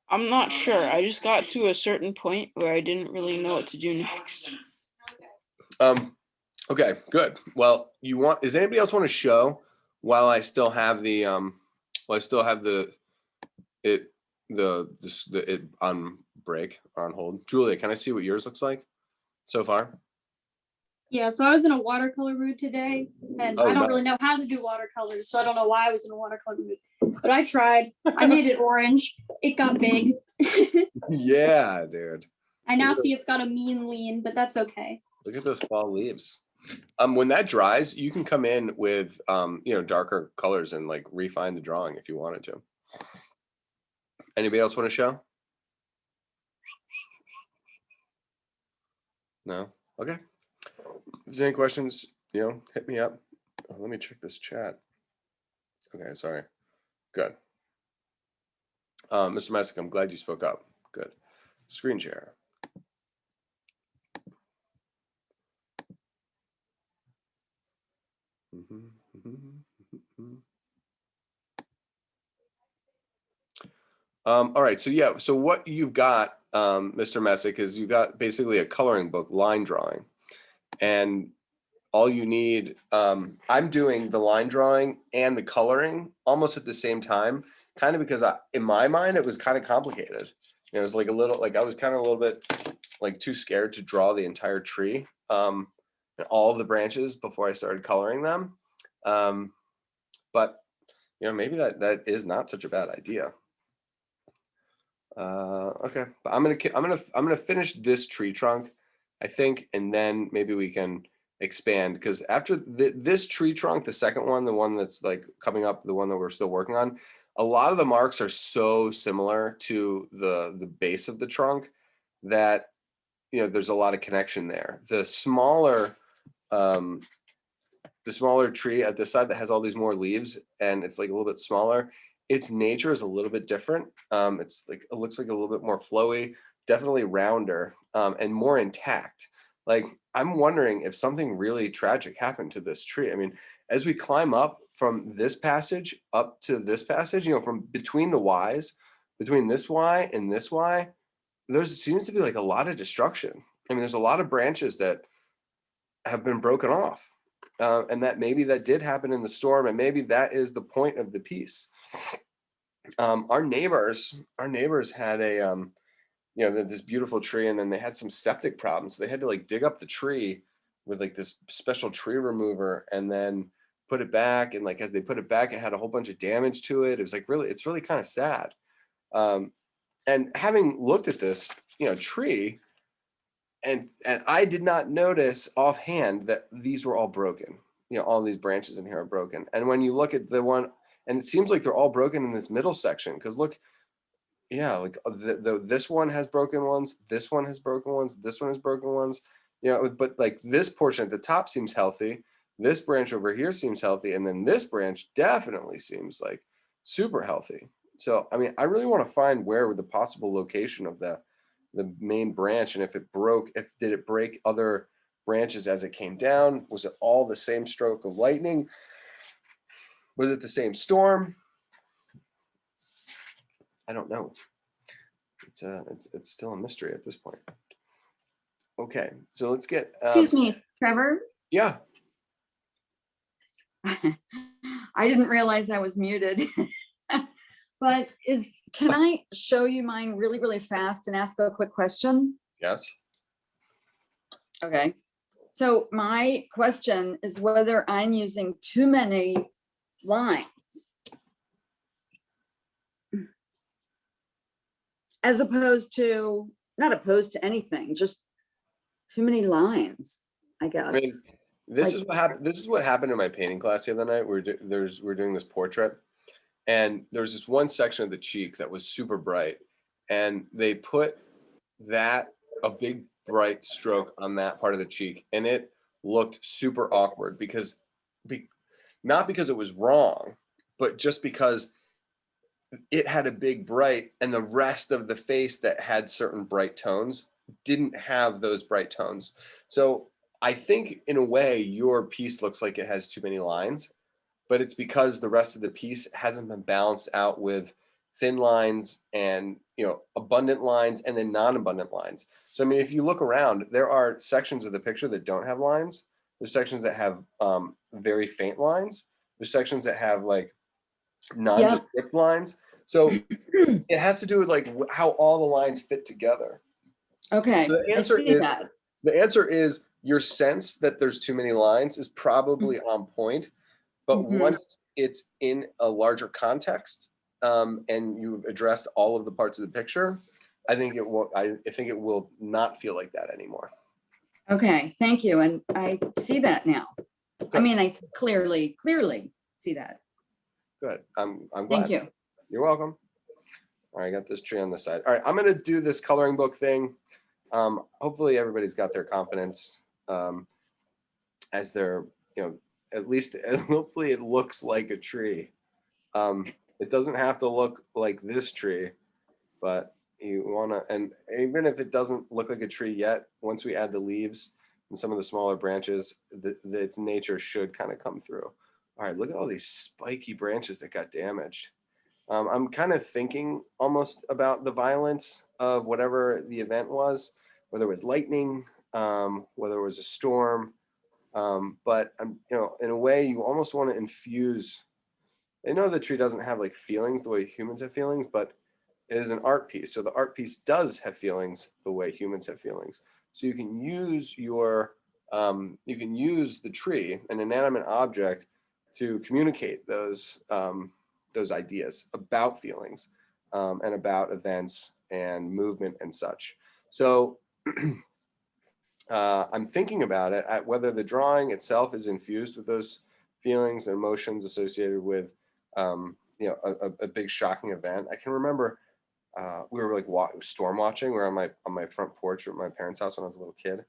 I'm not sure. I just got to a certain point where I didn't really know what to do next. Okay, good. Well, does anybody else want to show while I still have it on break or on hold? Julia, can I see what yours looks like so far? Yeah, so I was in a watercolor mood today, and I don't nice. really know how to do watercolors, so I don't know why I was in a watercolor mood. But I tried. I made it orange. It got big. Yeah, dude. I now see it's got a mean lean, but that's okay. Look at those fall leaves. When that dries, you can come in with darker colors and like refine the drawing if you wanted to. Anybody else want to show? No? Okay. If there's any questions, hit me up. Let me check this chat. Okay, sorry. Good. Mr. Messick, I'm glad you spoke up. Good. Screen share. All right, so what you've got, Mr. Messick, is you've got basically a coloring book, line drawing, and all you need, I'm doing the line drawing and the coloring almost at the same time, kind of because in my mind it was kind of complicated. It was like I was kind of a little bit like too scared to draw the entire tree and all of the branches before I started coloring them. But maybe that is not such a bad idea. Okay, but I'm gonna finish this tree trunk, I think, and then maybe we can expand, because after this tree trunk, the second one, the one that's like coming up, the one that we're still working on, a lot of the marks are so similar to the base of the trunk that there's a lot of connection there. The smaller tree at this side that has all these more leaves and it's like a little bit smaller, its nature is a little bit different. It's like, it looks like a little bit more flowy, definitely rounder, and more intact. Like, I'm wondering if something really tragic happened to this tree. I mean, as we climb up from this passage up to this passage, from between the Ys, between this Y and this Y, there seems to be like a lot of destruction. I mean, there's a lot of branches that have been broken off. And that maybe that did happen in the storm, and maybe that is the point of the piece. Our neighbors had this beautiful tree, and then they had some septic problems. So they had to like dig up the tree with like this special tree remover, and then put it back, and like as they put it back, it had a whole bunch of damage to it. It was like really, it's really kind of sad. And having looked at this, tree, and I did not notice offhand that these were all broken. All these branches in here are broken. And when you look at the one, and it seems like they're all broken in this middle section, because look, yeah, like this one has broken ones, this one has broken ones, this one has broken ones, but like this portion at the top seems healthy. This branch over here seems healthy, and then this branch definitely seems like super healthy. So, I mean, I really want to find where the possible location of the main branch, and if it broke, did it break other branches as it came down? Was it all the same stroke of lightning? Was it the same storm? I don't know. It's still a mystery at this point. Okay, so let's get. Excuse me, Trevor. Yeah. I didn't realize I was muted. But can I show you mine really, really fast and ask a quick question? Yes. Okay. So my question is whether I'm using too many lines. As opposed to, not opposed to anything, just too many lines, I guess. I mean, this is what happened. This is what happened in my painting class the other night. We're doing this portrait, and there was this one section of the cheek that was super bright, and they put a big bright stroke on that part of the cheek, and it looked super awkward because not because it was wrong, but just because it had a big bright, and the rest of the face that had certain bright tones didn't have those bright tones. So I think in a way your piece looks like it has too many lines, but it's because the rest of the piece hasn't been balanced out with thin lines and abundant lines and then non-abundant lines. So I mean, if you look around, there are sections of the picture that don't have lines. There's sections that have very faint lines. There's sections that have like nondescript lines. So it has to do with like how all the lines fit together. Okay, The answer is your sense that there's too many lines is probably on point, but once it's in a larger context, and you've addressed all of the parts of the picture, I think it will not feel like that anymore. Okay, thank you. And I see that now. Okay. I mean, I clearly see that. Good. I'm glad. Thank you. You're welcome. All right, I got this tree on the side. All right, I'm going to do this coloring book thing. Hopefully everybody's got their confidence as they're, at least hopefully it looks like a tree. It doesn't have to look like this tree, but you want to, and even if it doesn't look like a tree yet, once we add the leaves and some of the smaller branches, its nature should kind of come through. All right, look at all these spiky branches that got damaged. I'm kind of thinking almost about the violence of whatever the event was, whether it was lightning, whether it was a storm. But in a way, you almost want to infuse. I know the tree doesn't have like feelings the way humans have feelings, but it is an art piece. So the art piece does have feelings the way humans have feelings. So you can use the tree, an inanimate object, to communicate those ideas about feelings and about events and movement and such. So I'm thinking about it at whether the drawing itself is infused with those feelings and emotions associated with a big shocking event. I can remember we were like storm watching. We were on my front porch at my parents' house when I was a little kid,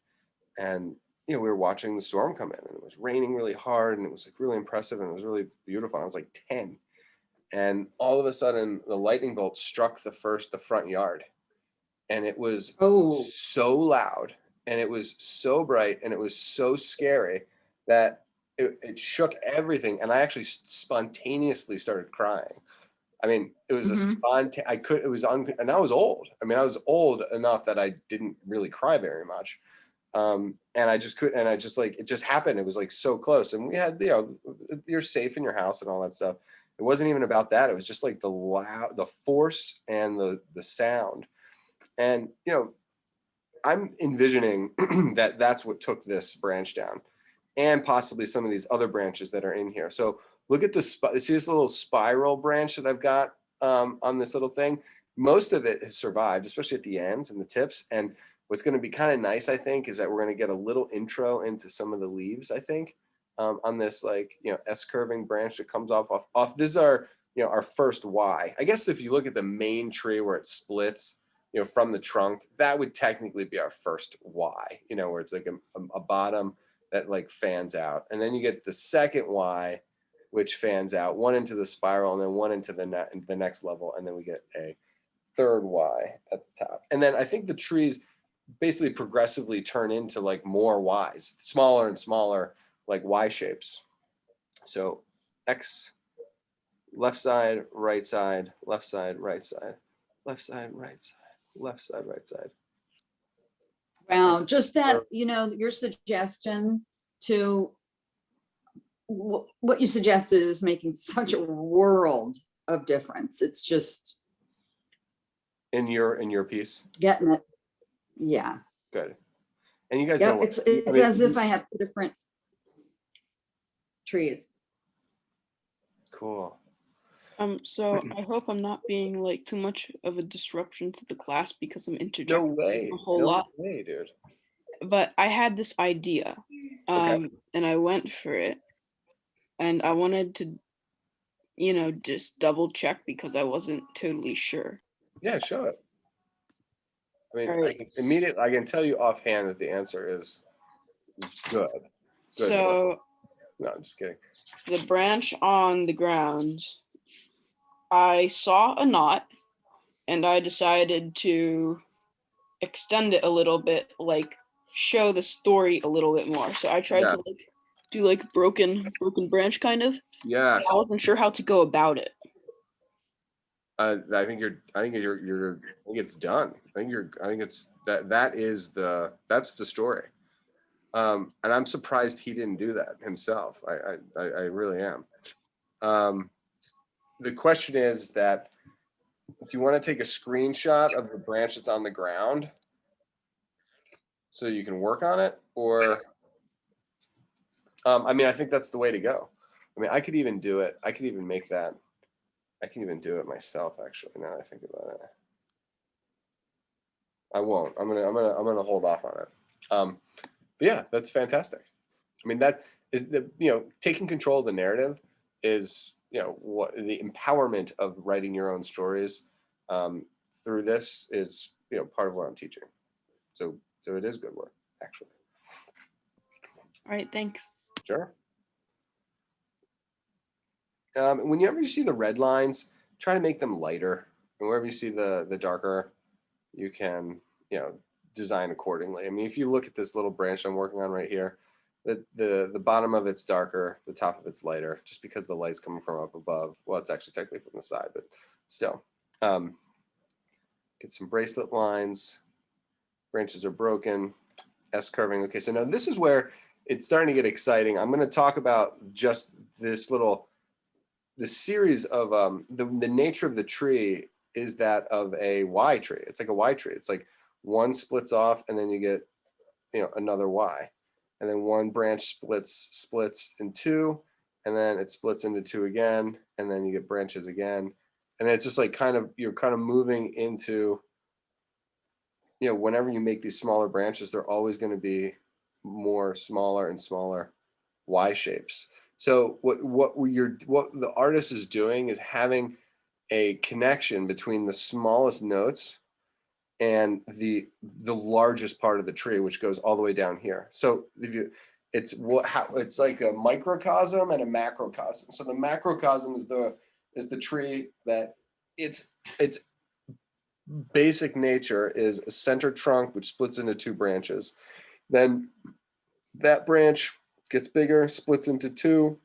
and we were watching the storm come in, and it was raining really hard, and it was like really impressive, and it was really beautiful. I was like 10, and all of a sudden the lightning bolt struck the front yard, and it was so loud, and it was so bright, and it was so scary that it shook everything, and I actually spontaneously started crying. I mean, it was and I was old. I mean, I was old enough that I didn't really cry very much. And I just couldn't, and I just like, it just happened. It was like so close, and we had, you're safe in your house and all that stuff. It wasn't even about that. It was just like the force and the sound. And, I'm envisioning that that's what took this branch down, and possibly some of these other branches that are in here. So look at this, see this little spiral branch that I've got on this little thing? Most of it has survived, especially at the ends and the tips. And what's going to be kind of nice, I think, is that we're going to get a little intro into some of the leaves, I think, on this, like, you know, S curving branch that comes off. This is our, you know, our first Y. I guess if you look at the main tree where it splits, you know, from the trunk, that would technically be our first Y, you know, where it's like a bottom that like fans out. And then you get the second Y, which fans out, one into the spiral and then one into the next level. And then we get a third Y at the top. And then I think the trees basically progressively turn into like more Ys, smaller and smaller, like Y shapes. So X, left side, right side, left side, right side, left side, right side, left side, right side. Wow, just that, you know, your suggestion to what you suggested is making such a world of difference. It's just In your piece, getting it. Yeah. good. And you guys Yep. know, It's I mean, as if I have two different trees. cool. So I hope I'm not being like too much of a disruption to the class because I'm No interjecting way, a whole no lot. way, dude. But I had this idea, and I went for it, and I wanted to, you know, just double check because I wasn't totally sure. Yeah, show it. I mean, Alright. I can tell you offhand that the answer is good. Good. So No, I'm just kidding. the branch on the ground, I saw a knot, and I decided to extend it a little bit, like show the story a little bit more. So I tried Yeah. to like do like broken branch kind of. Yes. I wasn't sure how to go about it. I think it's done. I think it's that's the story. And I'm surprised he didn't do that himself. I really am. The question is that, do you want to take a screenshot of the branch that's on the ground so you can work on it? Or, I mean, I think that's the way to go. I mean, I could even do it. I could even make that. I can even do it myself, actually, now that I think about it. I won't. I'm gonna hold off on it. But yeah, that's fantastic. I mean, that is taking control of the narrative is, what the empowerment of writing your own stories through this is, part of what I'm teaching. So it is good work, actually. All right, thanks. Sure. Whenever you see the red lines, try to make them lighter. And wherever you see the darker, you can, design accordingly. I mean, if you look at this little branch I'm working on right here, the bottom of it's darker, the top of it's lighter, just because the light's coming from up above. Well, it's actually technically from the side, but still. Get some bracelet lines. Branches are broken. S curving. Okay, so now this is where it's starting to get exciting. I'm going to talk about just the series of the nature of the tree is that of a Y tree. It's like a Y tree. It's like one splits off and then you get, another Y. And then one branch splits in two, and then it splits into two again, and then you get branches again. And then it's just like you're kind of moving into, whenever you make these smaller branches, they're always going to be more smaller and smaller Y shapes. So what the artist is doing is having a connection between the smallest notes and the largest part of the tree, which goes all the way down here. So it's like a microcosm and a macrocosm. So the macrocosm is the tree that its basic nature is a center trunk which splits into two branches. Then that branch gets bigger, splits into two,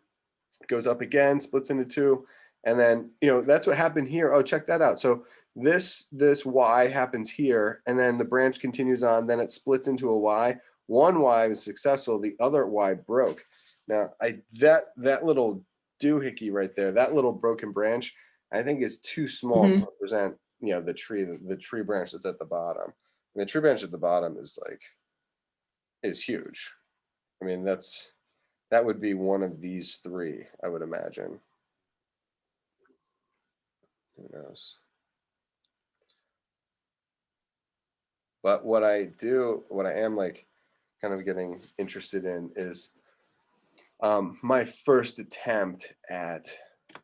goes up again, splits into two, and then that's what happened here. Oh, check that out. So this Y happens here, and then the branch continues on, then it splits into a Y. One Y was successful, the other Y broke. Now that little doohickey right there, that little broken branch, I think is too small to represent the tree branch that's at the bottom. the tree branch at the bottom is huge. I mean, that would be one of these three, I would imagine. Who knows? But what I am like kind of getting interested in is my first attempt at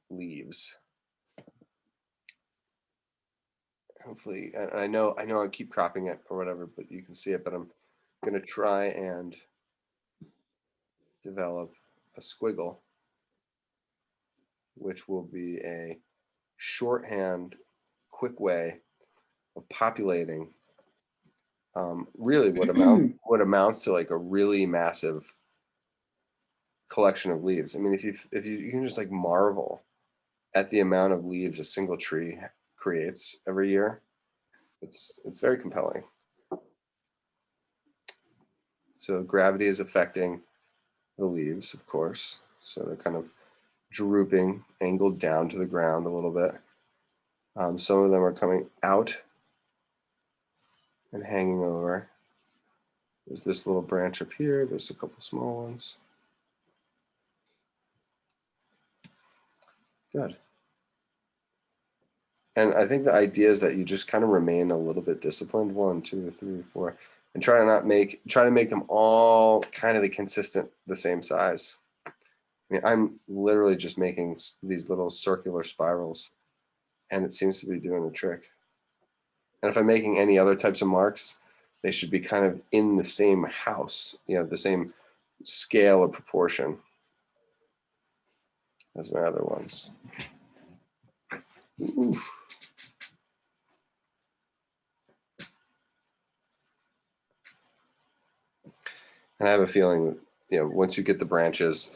leaves. Hopefully, I know I keep cropping it or whatever, but you can see it, but I'm gonna try and develop a squiggle, which will be a shorthand, quick way of populating really what amounts to like a really massive collection of leaves. I mean, if you can just like marvel at the amount of leaves a single tree creates every year, it's very compelling. So gravity is affecting the leaves, of course. So they're kind of drooping, angled down to the ground a little bit. Some of them are coming out and hanging over. There's this little branch up here. There's a couple small ones. Good. And I think the idea is that you just kind of remain a little bit disciplined. 1, 2, 3, 4, and try to make them all kind of the same size. I mean, I'm literally just making these little circular spirals, and it seems to be doing the trick. And if I'm making any other types of marks, they should be kind of in the same house, the same scale or proportion as my other ones. Oof. And I have a feeling that, once you get the branches,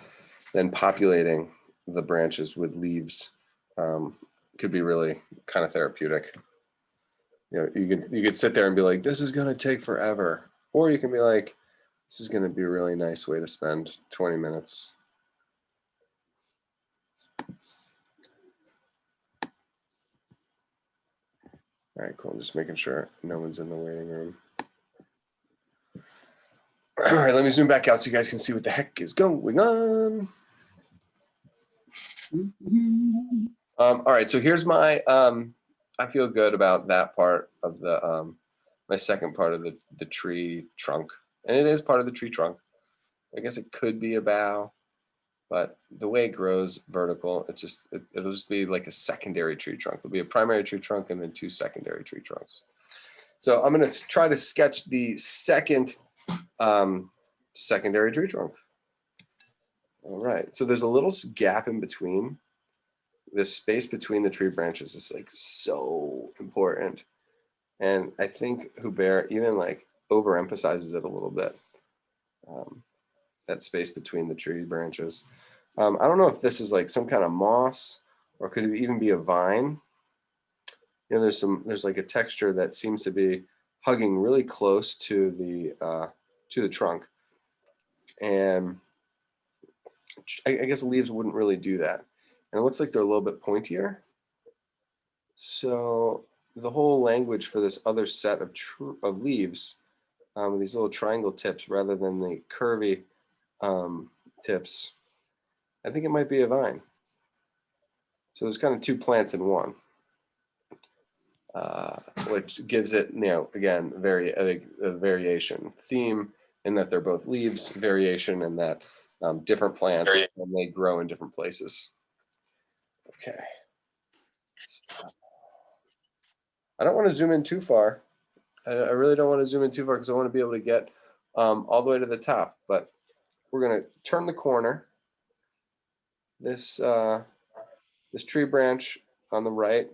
then populating the branches with leaves could be really kind of therapeutic. You could sit there and be like, this is going to take forever. Or you can be like, this is going to be a really nice way to spend 20 minutes. All right, cool. I'm just making sure no one's in the waiting room. All right, let me zoom back out so you guys can see what the heck is going on. All right, so here's my, I feel good about that part of the, my second part of the tree trunk. And it is part of the tree trunk. I guess it could be a bough, but the way it grows vertical, it'll just be like a secondary tree trunk. There'll be a primary tree trunk and then 2 secondary tree trunks. So I'm gonna try to sketch the second secondary tree trunk. All right, so there's a little gap in between. This space between the tree branches is like so important. And I think Hubert even like overemphasizes it a little bit. That space between the tree branches. I don't know if this is like some kind of moss or could it even be a vine. There's like a texture that seems to be hugging really close to the trunk. And I guess the leaves wouldn't really do that. And it looks like they're a little bit pointier. So the whole language for this other set of leaves, these little triangle tips rather than the curvy tips, I think it might be a vine. So there's kind of 2 plants in one, which gives it, again, a variation theme in that they're both leaves, variation in that different plants and they grow in different places. Okay. I don't want to zoom in too far. I really don't want to zoom in too far because I want to be able to get all the way to the top, but we're going to turn the corner. This tree branch on the right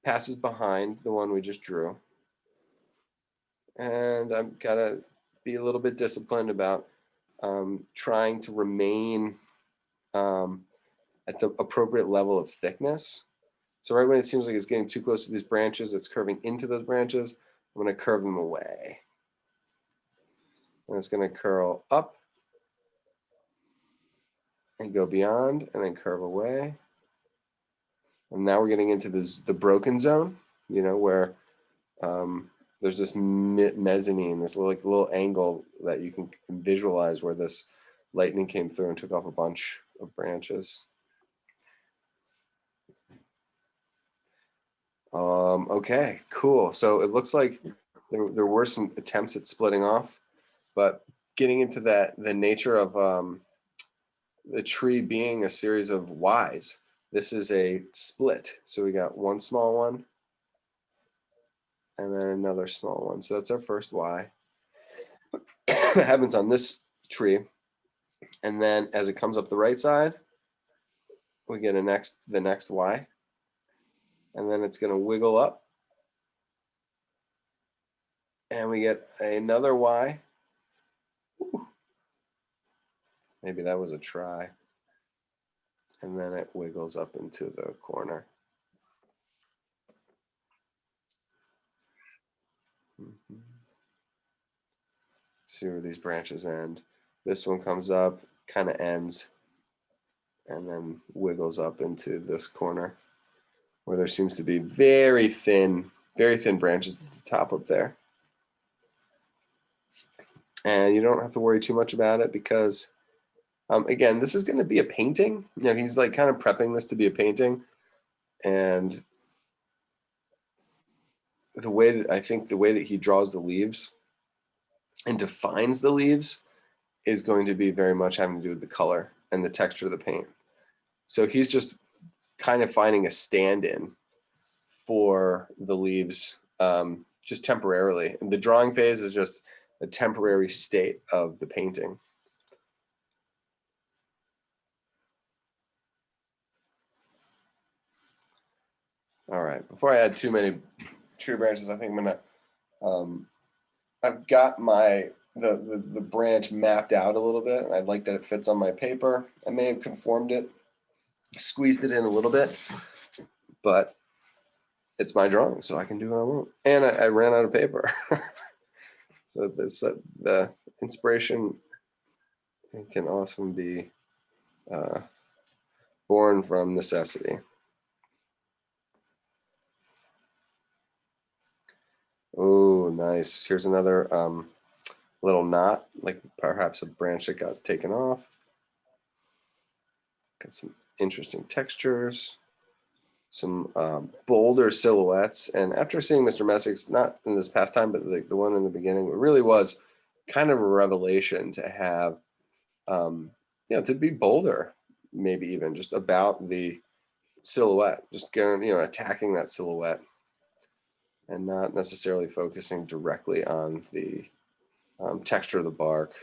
passes behind the one we just drew. And I've got to be a little bit disciplined about trying to remain at the appropriate level of thickness. So right when it seems like it's getting too close to these branches, it's curving into those branches, I'm going to curve them away. And it's going to curl up and go beyond and then curve away. And now we're getting into the broken zone, where there's this mezzanine, this little angle that you can visualize where this lightning came through and took off a bunch of branches. Okay, cool. So it looks like there were some attempts at splitting off, but getting into the nature of the tree being a series of Ys, this is a split. So we got one small one and then another small one. So that's our first Y. It happens on this tree. And then as it comes up the right side, we get the next Y. And then it's going to wiggle up. And we get another Y. Ooh. Maybe that was a try. And then it wiggles up into the corner. See where these branches end. This one comes up, kind of ends, and then wiggles up into this corner where there seems to be very thin branches at the top up there. And you don't have to worry too much about it because, again, this is going to be a painting. You know, he's like kind of prepping this to be a painting. And the way that he draws the leaves and defines the leaves is going to be very much having to do with the color and the texture of the paint. So he's just kind of finding a stand-in for the leaves just temporarily. And the drawing phase is just a temporary state of the painting. All right, before I add too many tree branches, I think I'm gonna, I've got the branch mapped out a little bit, and I'd like that it fits on my paper. I may have conformed it, squeezed it in a little bit, but it's my drawing, so I can do what I want. And I ran out of paper. So the inspiration can often be born from necessity. Oh, nice. Here's another little knot, like perhaps a branch that got taken off. Got some interesting textures, some bolder silhouettes. And after seeing Mr. Messick's, not in this past time, but the one in the beginning, it really was kind of a revelation to have, to be bolder, maybe even just about the silhouette, just going, attacking that silhouette and not necessarily focusing directly on the texture of the bark,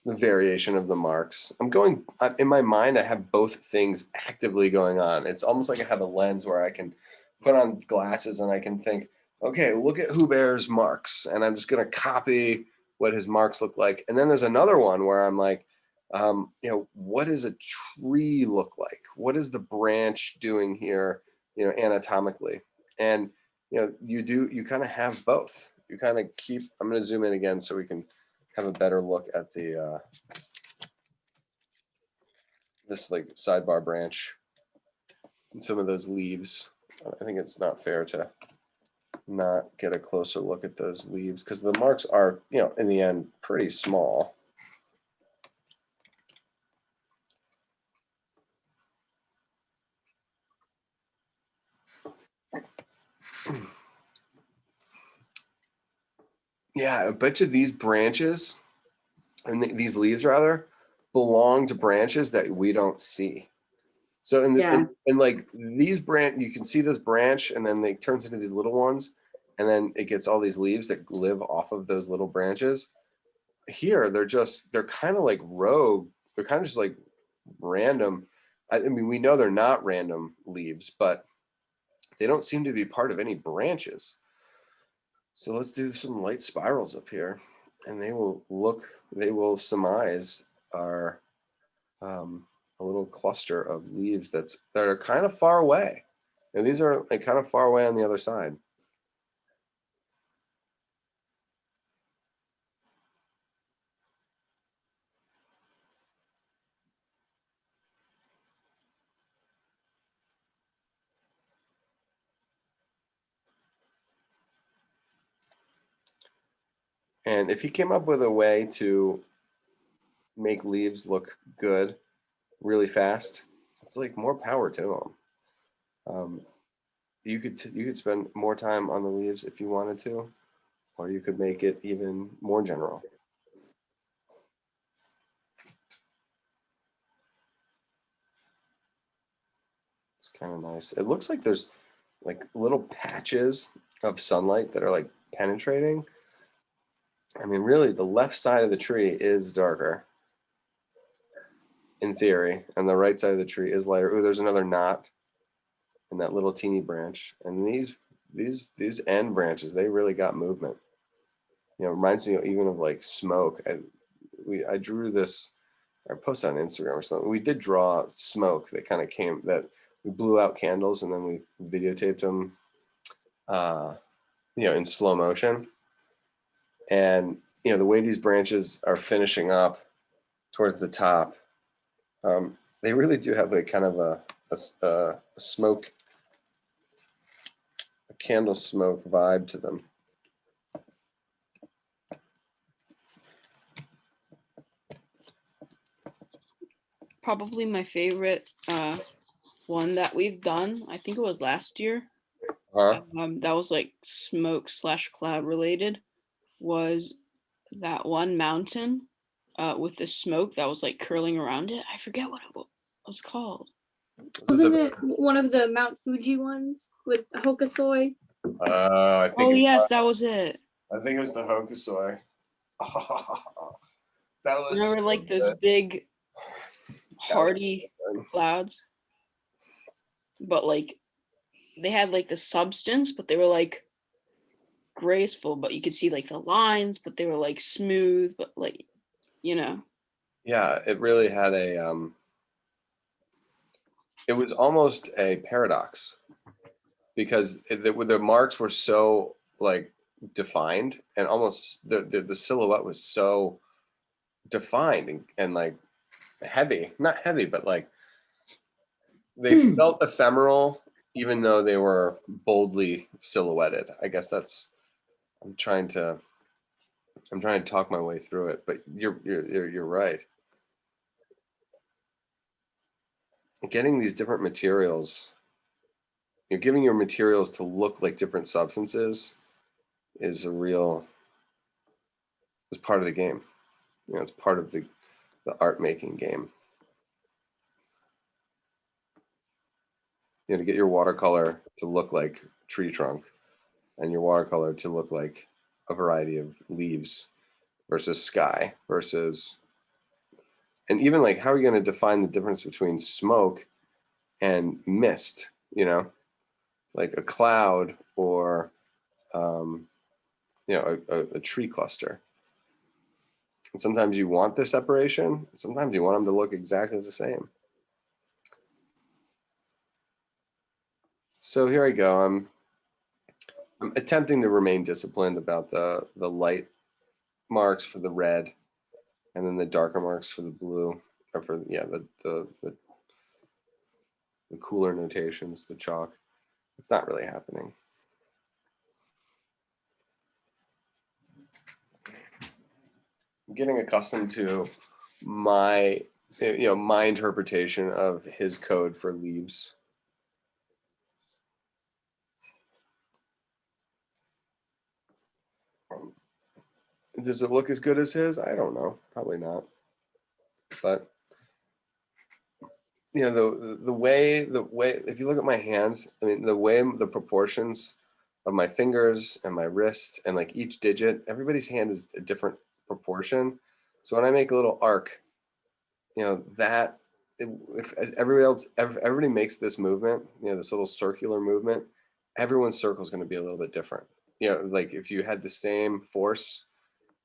the variation of the marks. I'm going, in my mind, I have both things actively going on. It's almost like I have a lens where I can put on glasses and I can think, okay, look at Hubert's marks. And I'm just going to copy what his marks look like. And then there's another one where I'm like, what does a tree look like? What is the branch doing here, anatomically? And, you kind of have both. You kind of keep, I'm going to zoom in again so we can have a better look at the this like sidebar branch and some of those leaves. I think it's not fair to not get a closer look at those leaves because the marks are, in the end, pretty small. Yeah, I bet you these branches and these leaves rather belong to branches that we don't see. So in like these you can see this branch and then it turns into these little ones and then it gets all these leaves that live off of those little branches. Here, they're kind of like rogue. They're kind of just like random. I mean, we know they're not random leaves, but they don't seem to be part of any branches. So let's do some light spirals up here and they will surmise our, a little cluster of leaves that are kind of far away. And these are like kind of far away on the other side. And if he came up with a way to make leaves look good really fast, it's like more power to him. You could spend more time on the leaves if you wanted to, or you could make it even more general. It's kind of nice. It looks like there's like little patches of sunlight that are like penetrating. I mean, really, the left side of the tree is darker in theory, and the right side of the tree is lighter. Ooh, there's another knot in that little teeny branch. And these end branches, they really got movement. You know, reminds me even of like smoke. I drew this, I posted on Instagram or something. We did draw smoke that kind of came, that we blew out candles and then we videotaped them, you know, in slow motion. And, you know, the way these branches are finishing up towards the top, they really do have like kind of a smoke, a candle smoke vibe to them. Probably my favorite one that we've done. I think it was last year. That was like smoke / cloud related. Was that one mountain with the smoke that was like curling around it? I forget what it was called. Wasn't it one of the Mount Fuji ones with Hokusoi? I think Oh yes, that was it. I think it was the Hokusoi. That was Remember like those big hardy clouds? But like they had like the substance, but they were like graceful, but you could see like the lines, but they were like smooth, but like, you know. Yeah, it really had a it was almost a paradox because the marks were so like defined, and almost the silhouette was so defined and like heavy, not heavy, but like they felt ephemeral even though they were boldly silhouetted. I guess that's, I'm trying to talk my way through it, but you're right. Getting these different materials, you're giving your materials to look like different substances is part of the game. You know, it's part of the art making game. You know, to get your watercolor to look like tree trunk and your watercolor to look like a variety of leaves versus sky versus, and even like, how are you going to define the difference between smoke and mist, you know, like a cloud or, you know, a tree cluster. And sometimes you want the separation. Sometimes you want them to look exactly the same. So here I go. I'm attempting to remain disciplined about the light marks for the red, and then the darker marks for the blue, or for the cooler notations, the chalk. It's not really happening. I'm getting accustomed to my my interpretation of his code for leaves. Does it look as good as his? I don't know. Probably not. But you know, the way if you look at my hand, I mean the way the proportions of my fingers and my wrist and like each digit, everybody's hand is a different proportion. So when I make a little arc, you know, that if everybody makes this movement, you know, this little circular movement, everyone's circle is going to be a little bit different. You know, like if you had the same force.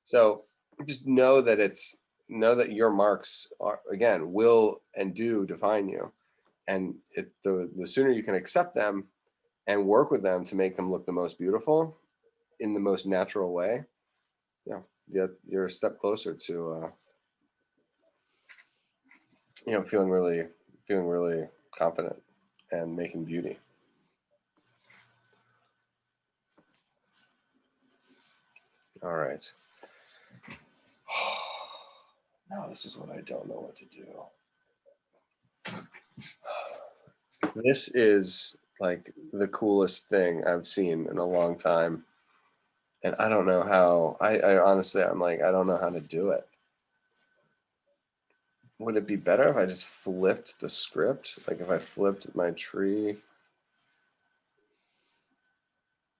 So just know that your marks are, again, will and do define you. And the sooner you can accept them and work with them to make them look the most beautiful in the most natural way, yeah, you're a step closer to feeling really confident and making beauty. All right. No, this is what I don't know what to do. This is like the coolest thing I've seen in a long time. And I don't know how, I honestly, I'm like, I don't know how to do it. Would it be better if I just flipped the script? Like if I flipped my tree?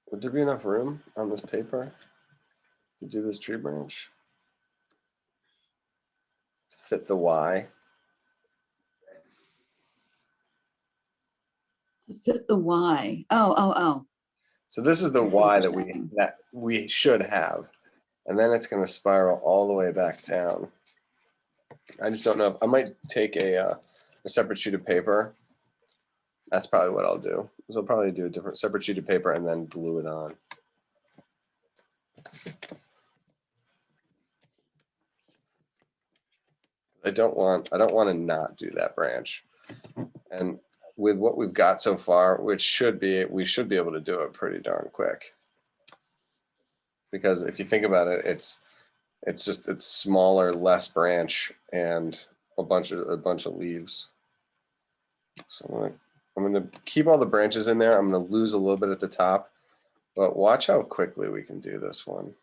Would there be enough room on this paper to do this tree branch? To fit the Y? To fit the Y. Oh. So this is the I see what Y you're that saying. we should have. And then it's gonna spiral all the way back down. I just don't know if I might take a separate sheet of paper. That's probably what I'll do. So I'll probably do a different separate sheet of paper and then glue it on. I don't want to not do that branch. And with what we've got so far, we should be able to do it pretty darn quick. Because if you think about it, it's smaller, less branch, and a bunch of leaves. So I'm gonna keep all the branches in there. I'm gonna lose a little bit at the top, but watch how quickly we can do this one.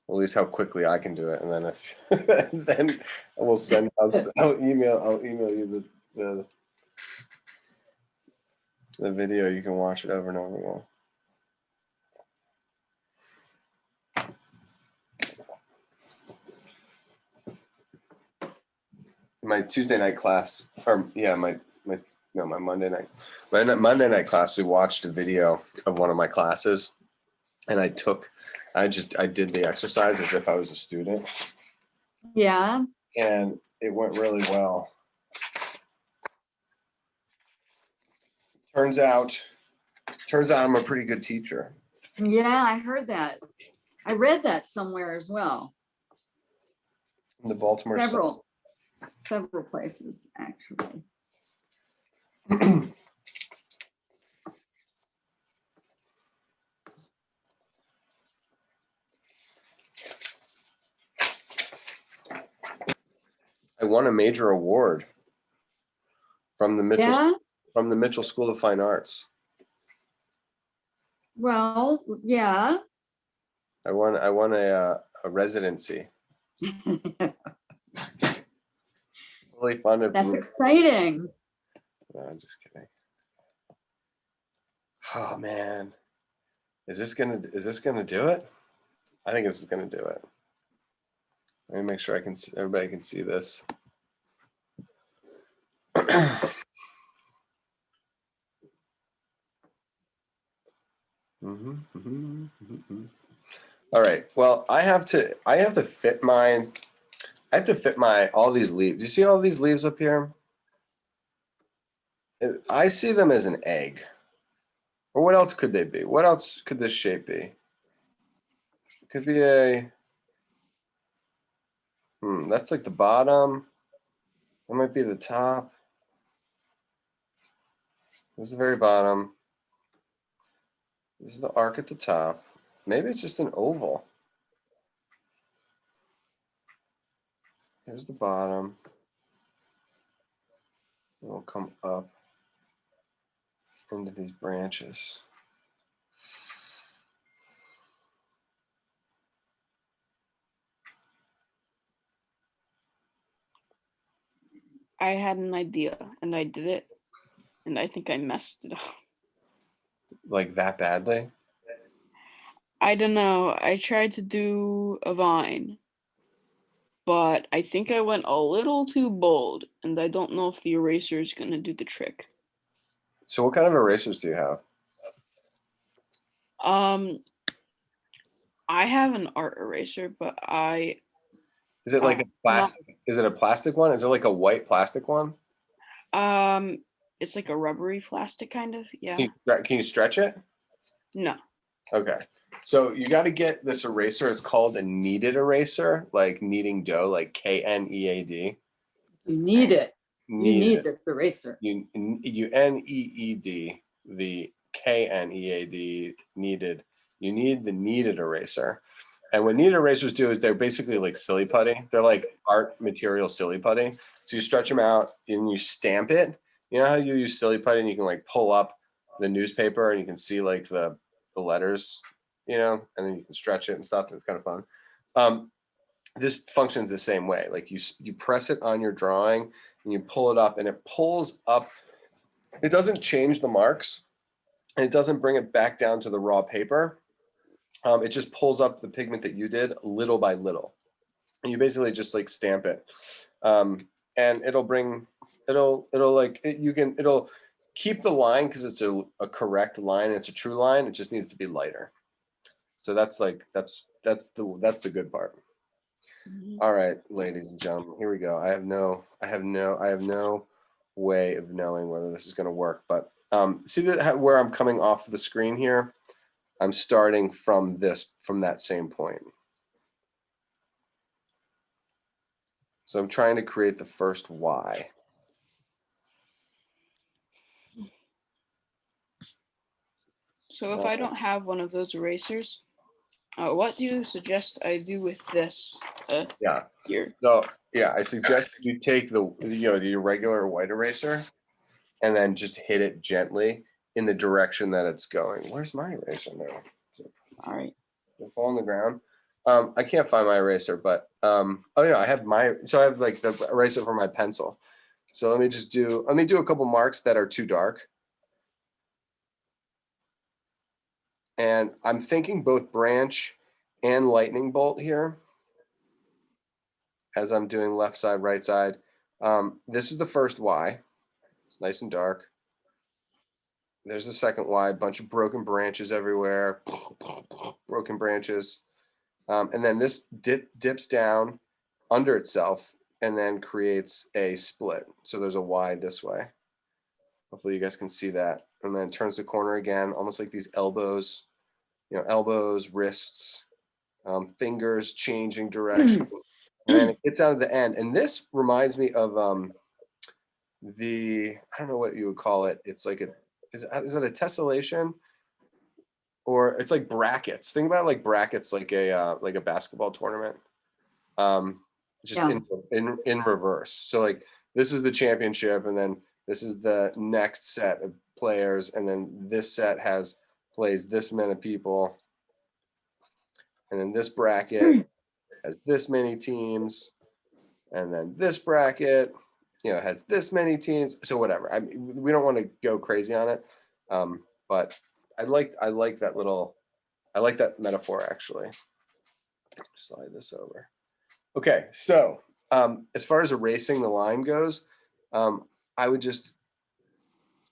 At least how quickly I can do it, and then if then we'll send. I'll email you the video. You can watch it over and over again. My Tuesday night class, or yeah, my Monday night, Monday night class, we watched a video of one of my classes, and I did the exercise as if I was a student, Yeah. and it went really well. Turns out I'm a pretty good teacher. Yeah, I heard that. I read that somewhere as well. In the Baltimore Sun. Several places, actually. I won a major award from the Mitchell School of Fine Arts. Well, yeah. I won a residency. Fully funded. That's exciting. No, I'm just kidding. Oh man, is this gonna do it? I think this is gonna do it. Let me make sure everybody can see this. All right. Well, I have to fit mine. I have to fit all these leaves. You see all these leaves up here? I see them as an egg. Or what else could they be? What else could this shape be? It could be that's like the bottom. That might be the top. This is the very bottom. This is the arc at the top. Maybe it's just an oval. Here's the bottom. It'll come up into these branches. I had an idea and I did it, and I think I messed it up. Like that badly? I don't know. I tried to do a vine, but I think I went a little too bold, and I don't know if the eraser is going to do the trick. So what kind of erasers do you have? I have an art eraser, but Is it like a plastic? Is it a plastic one? Is it like a white plastic one? it's like a rubbery plastic kind of. Yeah. Can you stretch it? No. Okay. So you got to get this eraser. It's called a kneaded eraser, like kneading dough, like KNEAD. You need it. You need this eraser. You NEED, the KNEAD, kneaded. You need the kneaded eraser. And what kneaded erasers do is they're basically like silly putty. They're like art material silly putty. So you stretch them out and you stamp it. You know how you use silly putty and you can like pull up the newspaper and you can see like the letters, you know, and then you can stretch it and stuff. It's kind of fun. This functions the same way. Like you press it on your drawing and you pull it up and it pulls up. It doesn't change the marks and it doesn't bring it back down to the raw paper. It just pulls up the pigment that you did little by little. And you basically just like stamp it. And it'll keep the line because it's a correct line. It's a true line. It just needs to be lighter. So that's the good part. Mhm. All right, ladies and gentlemen, here we go. I have no way of knowing whether this is going to work, but see that where I'm coming off of the screen here, I'm starting from that same point. So I'm trying to create the first Y. So if I don't have one of those erasers, what do you suggest I do with this Yeah. here? So yeah, I suggest you take the regular white eraser and then just hit it gently in the direction that it's going. Where's my eraser now? All right. It'll fall on the ground. I can't find my eraser, but oh yeah, I have like the eraser for my pencil. So let me do a couple marks that are too dark. And I'm thinking both branch and lightning bolt here as I'm doing left side, right side. This is the first Y. It's nice and dark. There's the second Y, bunch of broken branches everywhere, broken branches. And then this dips down under itself and then creates a split. So there's a Y this way. Hopefully you guys can see that. And then it turns the corner again, almost like these elbows, elbows, wrists, fingers changing direction. And then it gets down to the end. And this reminds me of I don't know what you would call it. It's like is it a tessellation? Or it's like brackets. Think about like brackets, like a basketball tournament. Just Yeah. in reverse. So like this is the championship, and then this is the next set of players, and then this set plays this many people, and then this bracket has this many teams, and then this bracket, has this many teams. So whatever. I mean, we don't want to go crazy on it, but I like that metaphor actually. Slide this over. Okay, so as far as erasing the line goes, I would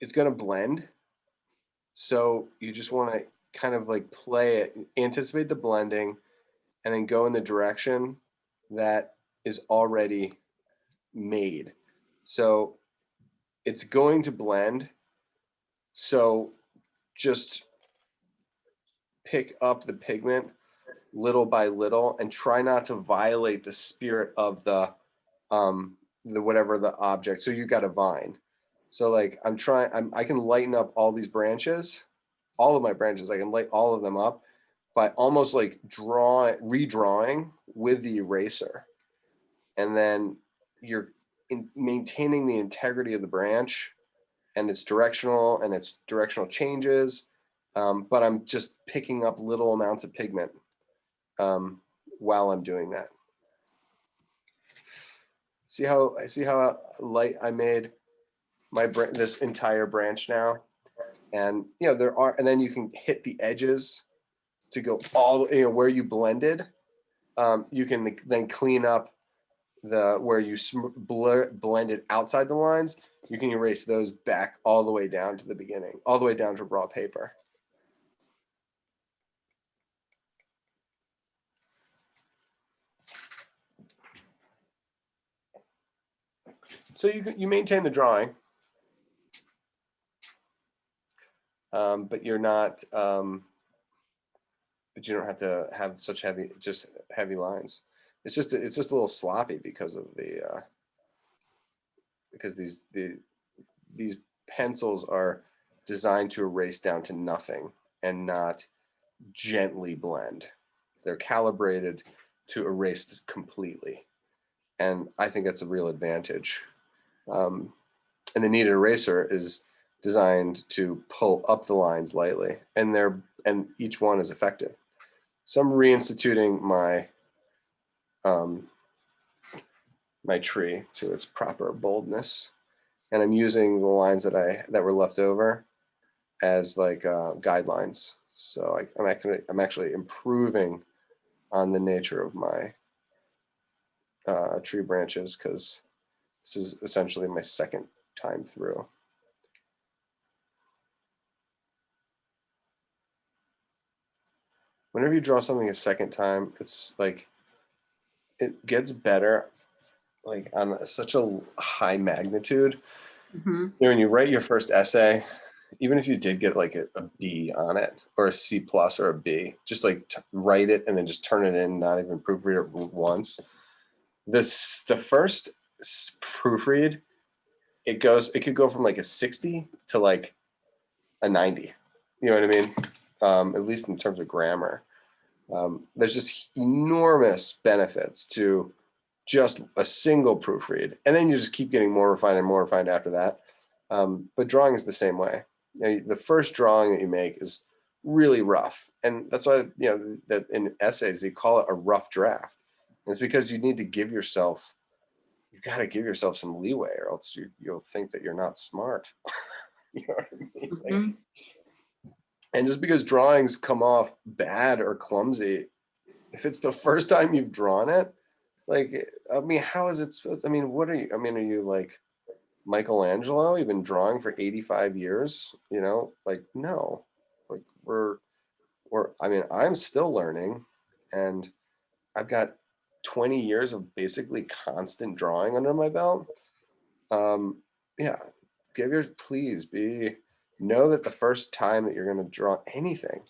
it's going to blend. So you just want to kind of like play it, anticipate the blending, and then go in the direction that is already made. So it's going to blend. So just pick up the pigment little by little and try not to violate the spirit of the whatever the object. So you got a vine. So like I can lighten up all these branches, all of my branches. I can light all of them up by almost like redrawing with the eraser. And then you're maintaining the integrity of the branch and its directional changes. But I'm just picking up little amounts of pigment while I'm doing that. See how light I made this entire branch now, and and then you can hit the edges to go all where you blended. You can then clean up where you blended outside the lines. You can erase those back all the way down to the beginning, all the way down to raw paper. So you maintain the drawing, but you're not, but you don't have to have such heavy lines. It's just a little sloppy because of because these pencils are designed to erase down to nothing and not gently blend. they're calibrated to erase this completely. And I think that's a real advantage. And the kneaded eraser is designed to pull up the lines lightly, and each one is effective. So I'm reinstituting my my tree to its proper boldness, and I'm using the lines that were left over as like guidelines. So I'm actually improving on the nature of my tree branches, because this is essentially my second time through. Whenever you draw something a second time, it's like it gets better, like on such a high magnitude. Mhm. You know, when you write your first essay, even if you did get like a B on it, or a C plus or a B, just like write it and then just turn it in, not even proofread it once. The first proofread, it could go from like a 60 to like a 90. You know what I mean? At least in terms of grammar. There's just enormous benefits to just a single proofread, and then you just keep getting more refined and more refined after that. But drawing is the same way. You know, the first drawing that you make is really rough, and that's why, you know, that in essays they call it a rough draft. And it's because you need to give yourself, you've got to give yourself some leeway, or else you'll think that you're not smart. You know what I mean? Like, Mhm. and just because drawings come off bad or clumsy, if it's the first time you've drawn it, like, I mean, how is it supposed, I mean, what are you, I mean, are you like Michelangelo? You've been drawing for 85 years, you know? Like, no. Like, I mean, I'm still learning, and I've got 20 years of basically constant drawing under my belt. Yeah, please know that the first time that you're going to draw anything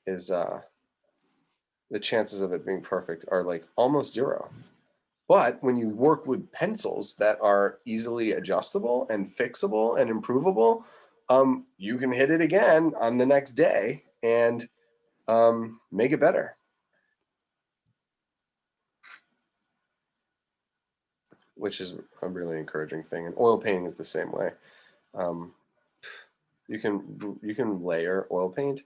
is the chances of it being perfect are like almost zero. But when you work with pencils that are easily adjustable and fixable and improvable, you can hit it again on the next day and make it better. Which is a really encouraging thing. And oil painting is the same way. Um, you can layer oil paint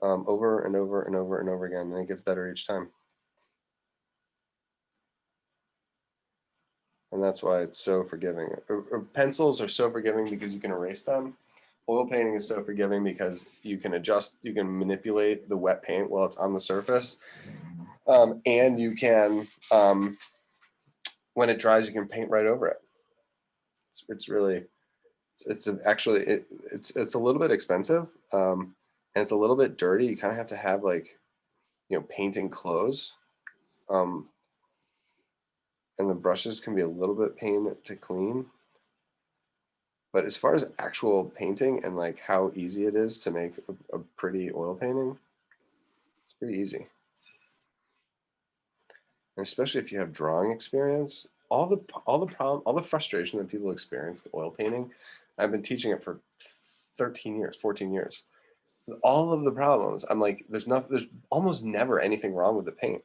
over and over and over and over again, and it gets better each time. And that's why it's so forgiving. Pencils are so forgiving because you can erase them. Oil painting is so forgiving because you can adjust, you can manipulate the wet paint while it's on the surface, and you can, when it dries, you can paint right over it. It's really, actually it's a little bit expensive, and it's a little bit dirty. You kind of have to have like, you know, painting clothes, and the brushes can be a little bit pain to clean. But as far as actual painting and like how easy it is to make a pretty oil painting, it's pretty easy. And especially if you have drawing experience, all the frustration that people experience with oil painting, I've been teaching it for 13 years, 14 years. All of the problems, I'm like, there's almost never anything wrong with the paint.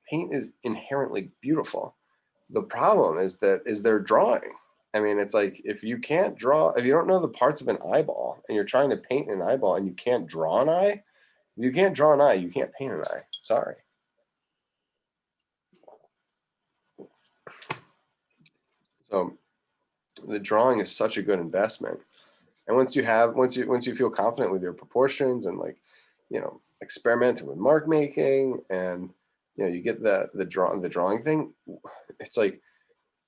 Paint is inherently beautiful. The problem is their drawing. I mean, it's like, if you can't draw, if you don't know the parts of an eyeball and you're trying to paint an eyeball and you can't draw an eye, you can't draw an eye, you can't paint an eye. Sorry. So the drawing is such a good investment. And once you feel confident with your proportions and, like, you know, experimenting with mark making, and, you know, you get the drawing thing, it's like,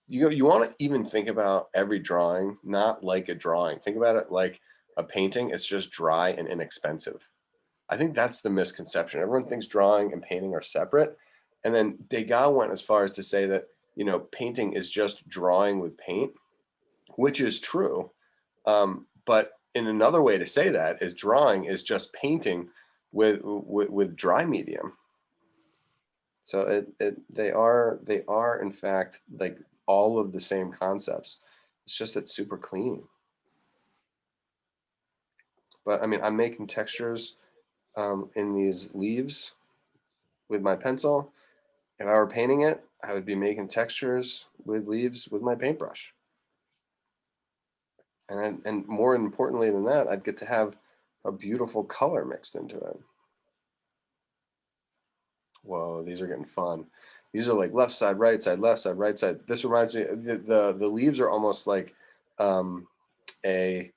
you want to even think about every drawing not like a drawing. Think about it like a painting. It's just dry and inexpensive. I think that's the misconception. Everyone thinks drawing and painting are separate. And then Degas went as far as to say that, you know, painting is just drawing with paint, which is true. But in another way to say that is drawing is just painting with dry medium. So they are in fact like all of the same concepts. It's just it's super clean. But I mean, I'm making textures in these leaves, with my pencil. If I were painting it, I would be making textures with leaves with my paintbrush. And more importantly than that, I'd get to have a beautiful color mixed into it. Whoa, these are getting fun. These are like left side, right side, left side, right side. This reminds me, the leaves are almost like a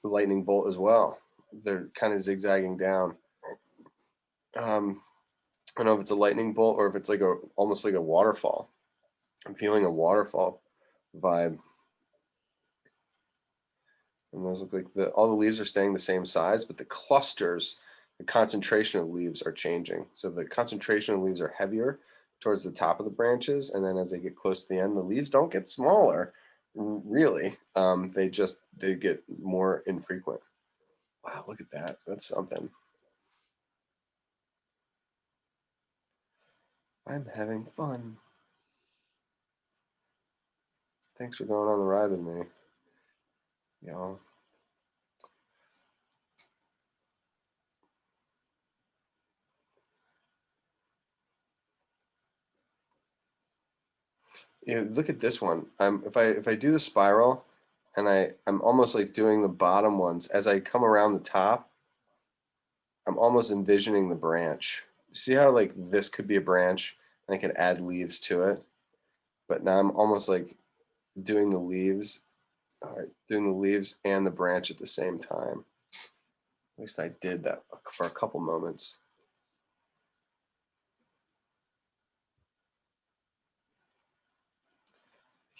lightning bolt as well. They're kind of zigzagging down. I don't know if it's a lightning bolt or if it's like almost like a waterfall. I'm feeling a waterfall vibe. And those look like all the leaves are staying the same size, but the clusters, the concentration of leaves are changing. So the concentration of leaves are heavier towards the top of the branches. And then as they get close to the end, the leaves don't get smaller, really. They get more infrequent. Wow, look at that. That's something. I'm having fun. Thanks for going on the ride with me, y'all. Yeah, look at this one. If I do the spiral and I'm almost like doing the bottom ones as I come around the top, I'm almost envisioning the branch. See how like this could be a branch and I could add leaves to it, but now I'm almost like doing the leaves, doing the leaves and the branch at the same time. At least I did that for a couple moments.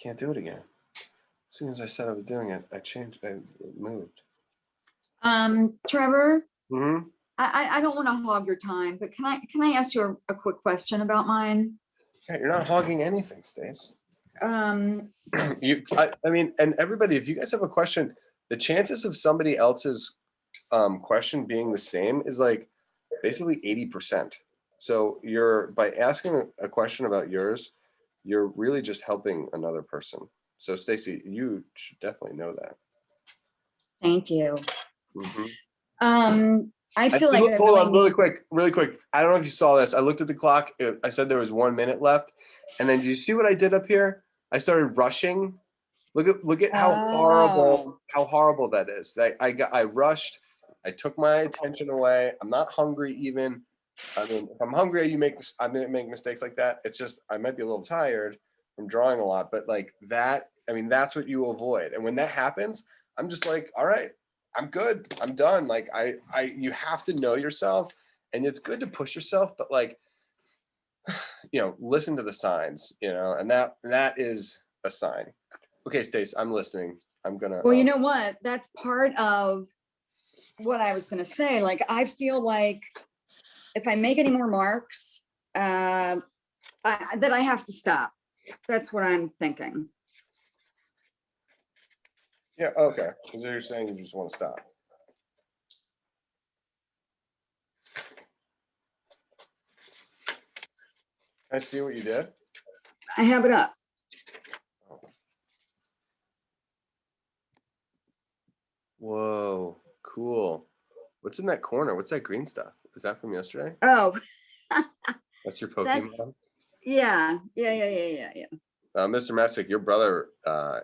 Can't do it again. As soon as I said I was doing it, it moved. Trevor, Mm-hmm. I don't want to hog your time, but can I ask you a quick question about mine? Yeah, you're not hogging anything, Stace. Um, I mean, and everybody, if you guys have a question, the chances of somebody else's question being the same is like basically 80%. So by asking a question about yours, you're really just helping another person. So Stacy, you should definitely know that. thank you. Mhm. I feel like I Hold really on, really need, quick. I don't know if you saw this. I looked at the clock. I said there was 1 minute left, and then you see what I did up here? I started rushing. Look at how Oh. horrible that is. I rushed. I took my attention away. I'm not hungry even. I mean, if I'm hungry, I'm gonna make mistakes like that. It's just I might be a little tired from drawing a lot, but like that, I mean, that's what you avoid. And when that happens, I'm just like, all right, I'm good. I'm done. Like you have to know yourself, and it's good to push yourself, but like, listen to the signs, and that is a sign. Okay, Stace, I'm listening. I'm gonna. well, you know what? That's part of what I was gonna say. Like, I feel like if I make any more marks, that I have to stop. That's what I'm thinking. Yeah. Okay. So you're saying you just want to stop. Can I see what you did? I have it up. Whoa, cool. What's in that corner? What's that green stuff? Is that from yesterday? Oh, That's your That's- Pokemon? yeah. Mr. Messick, your brother,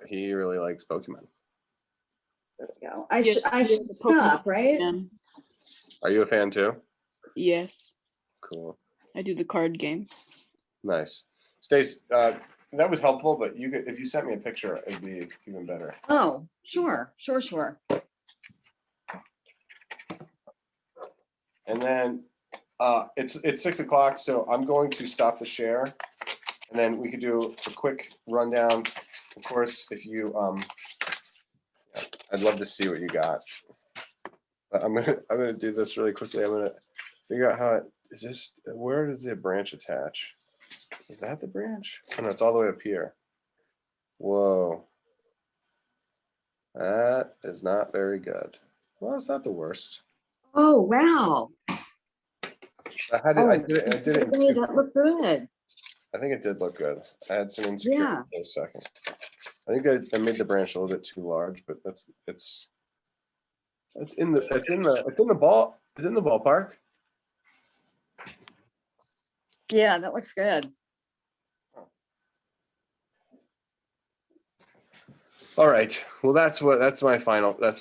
he really likes Pokemon. There we go. I Yeah, should the stop, Pokemon right? fan. Are you a fan too? Yes, Cool. I do the card game. Nice. Stace, that was helpful, but if you sent me a picture, it'd be even better. Oh, sure. And then it's 6 o'clock, so I'm going to stop the share, and then we could do a quick rundown. Of course, if you I'd love to see what you got. But I'm gonna do this really quickly. I'm gonna figure out where does the branch attach? Is that the branch? Oh no, it's all the way up here. Whoa. That is not very good. Well, it's not the worst. Oh, wow. I did it in Hey, that looked good. I think it did look good. I had some insecurity Yeah. for a second. I think I made the branch a little bit too large, but it's in the ballpark. Yeah, that looks good. All right. Well, that's my final. That's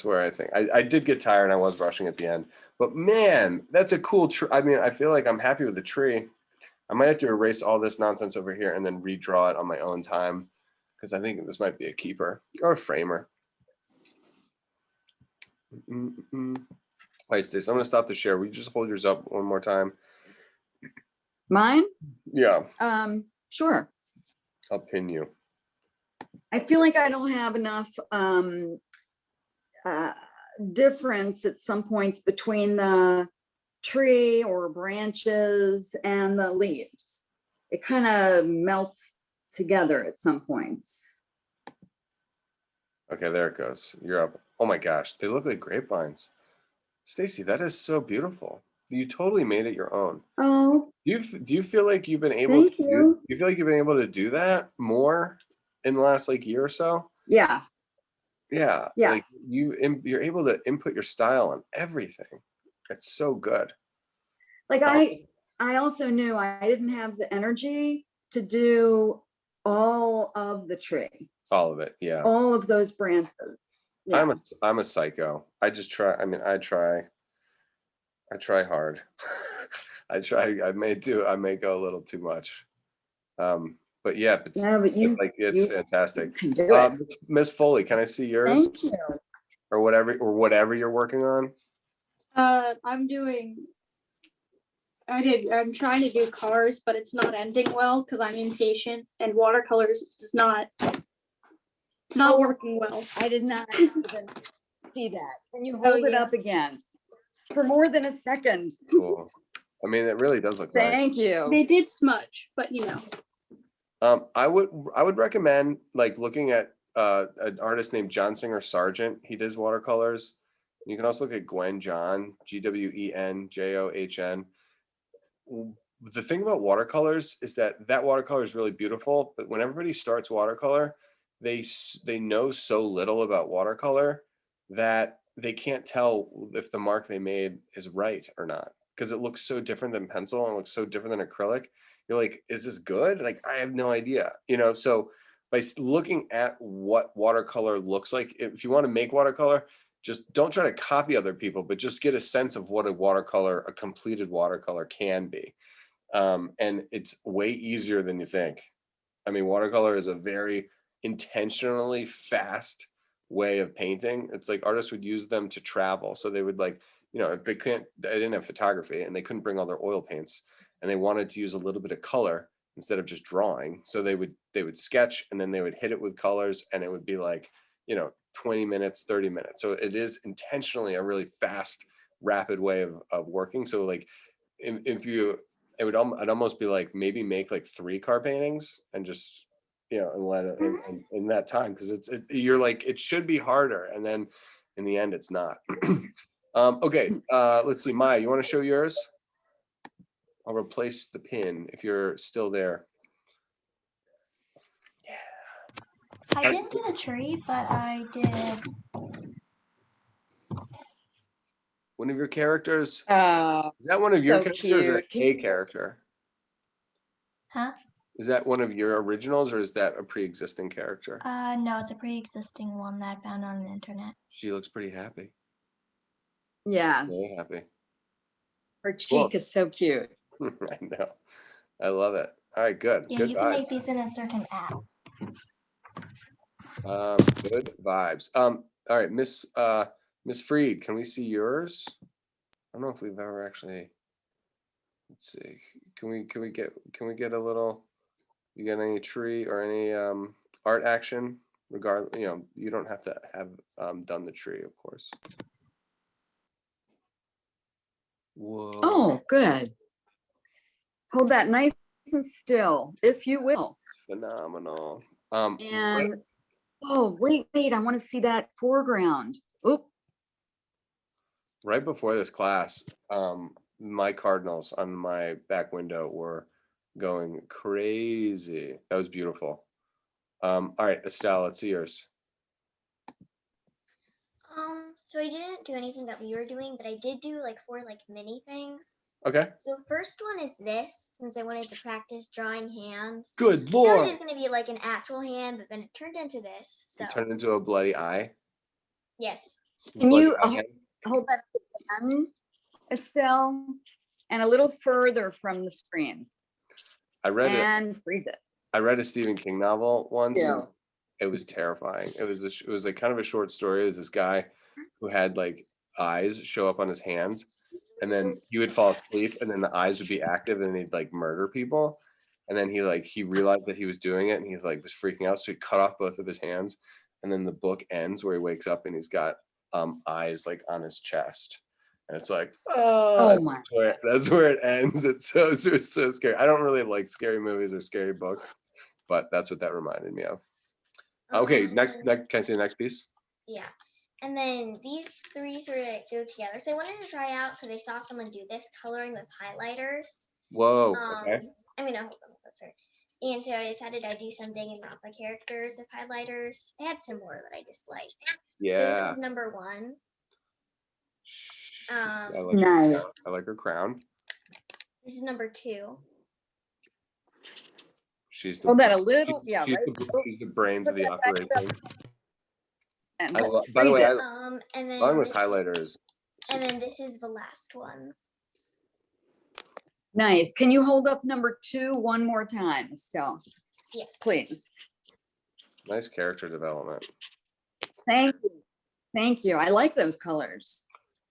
where I think I did get tired and I was rushing at the end. But man, that's a cool tree. I mean, I feel like I'm happy with the tree. I might have to erase all this nonsense over here and then redraw it on my own time because I think this might be a keeper or a framer. All right, Stace, I'm going to stop the share. Will you just hold yours up one more time? Mine? Yeah, Sure. I'll pin you. I feel like I don't have enough difference at some points between the tree or branches and the leaves. It kind of melts together at some points. Okay, there it goes. You're up. Oh my gosh, they look like grapevines. Stacy, that is so beautiful. You totally made it your own. Oh, Do you feel like you've been able thank to you. do you feel like you've been able to do that more in the last like year or so? Yeah, Yeah. Yeah. Like you're able to input your style on everything. It's so good. like I also knew I didn't have the energy to do all of the tree, All of it. Yeah. all of those branches. Yeah. I'm a psycho. I just try. I mean, I try hard. I may go a little too much. But yeah, Yeah, but it's you fantastic. can do it. Miss Foley, can I see yours Thank you. or whatever you're working on? I'm trying to do cars, but it's not ending well because I'm impatient and watercolors it's not working well. I did not even see that. Can you hold it yeah. up again for more than a second? Cool. I mean, it really does look nice. Thank you. They did smudge, but I would recommend like looking at an artist named John Singer Sargent. He does watercolors. You can also look at Gwen John, GwenJohn. The thing about watercolors is that watercolor is really beautiful, but when everybody starts watercolor, they know so little about watercolor that they can't tell if the mark they made is right or not because it looks so different than pencil and looks so different than acrylic. You're like, is this good? Like, I have no idea, so by looking at what watercolor looks like, if you want to make watercolor, just don't try to copy other people, but just get a sense of what a completed watercolor can be. And it's way easier than you think. I mean, watercolor is a very intentionally fast way of painting. It's like artists would use them to travel. So they would if they didn't have photography and they couldn't bring all their oil paints and they wanted to use a little bit of color instead of just drawing. So they would sketch and then they would hit it with colors and it would be like, 20 minutes, 30 minutes. So it is intentionally a really fast, rapid way of working. So like I'd almost be like maybe make like 3 car paintings and just and let it in that time because you're like it should be harder and then in the end it's not. Okay, let's see, Maya, you want to show yours? I'll replace the pin if you're still there. I didn't do a tree, but I did. One of your characters? Oh, Is that one of your so characters or cute. a character? Huh? Is that one of your originals or is that a pre-existing character? No, it's a pre-existing one that I found on the internet. She looks pretty happy. Yes. Very happy. Her cheek Cool. is so cute. I know. I love it. All right, good. Yeah, Good you can vibes. make these in a certain app. Good vibes. All right, Miss Freed, can we see yours? I don't know if we've ever actually. Let's see. Can we get a little? You got any tree or any art action? You don't have to have done the tree, of course. Whoa. Oh, good. Hold that nice and still, if you will. It's phenomenal. And oh, wait, I want to see that foreground. Oop. Right before this class, my cardinals on my back window were going crazy. That was beautiful. All right, Estelle, let's see yours. So I didn't do anything that we were doing, but I did do like 4 like mini things. Okay. So first one is this, since I wanted to practice drawing hands. Good I thought lord. it was gonna be like an actual hand, but then it turned into this. So You turned into a bloody eye. yes. Can Bloody you eye hand. hold that again, Estelle, and a little further from the screen I read it. and freeze it. I read a Stephen King novel once. Yeah. It was terrifying. It was like kind of a short story. It was this guy who had like eyes show up on his hand, and then he would fall asleep, and then the eyes would be active, and he'd like murder people. And then he realized that he was doing it, and he like was freaking out, so he cut off both of his hands. And then the book ends where he wakes up and he's got eyes like on his chest, and it's like, Oh my. that's where it ends. It's so scary. I don't really like scary movies or scary books, but that's what that reminded me of. Okay, next, can I see the next piece? Yeah. And then these three sort of go together. So I wanted to try out because I saw someone do this coloring with highlighters. Whoa. Okay. I'm gonna hold them closer. And so I decided I'd do something and not the characters of highlighters. I had some more that I disliked. Yeah. This is number 1. I like her Nice. crown. I like her crown. This is number 2. She's the Hold that a little, yeah, she's, right. she's the brains of Put the that back up. operation. And By the freeze way, it. And then along with this, highlighters. and then this is the last one. Nice. Can you hold up number 2 one more time, Estelle, Yes. please? Nice character development. Thank you. Thank you. I like those colors.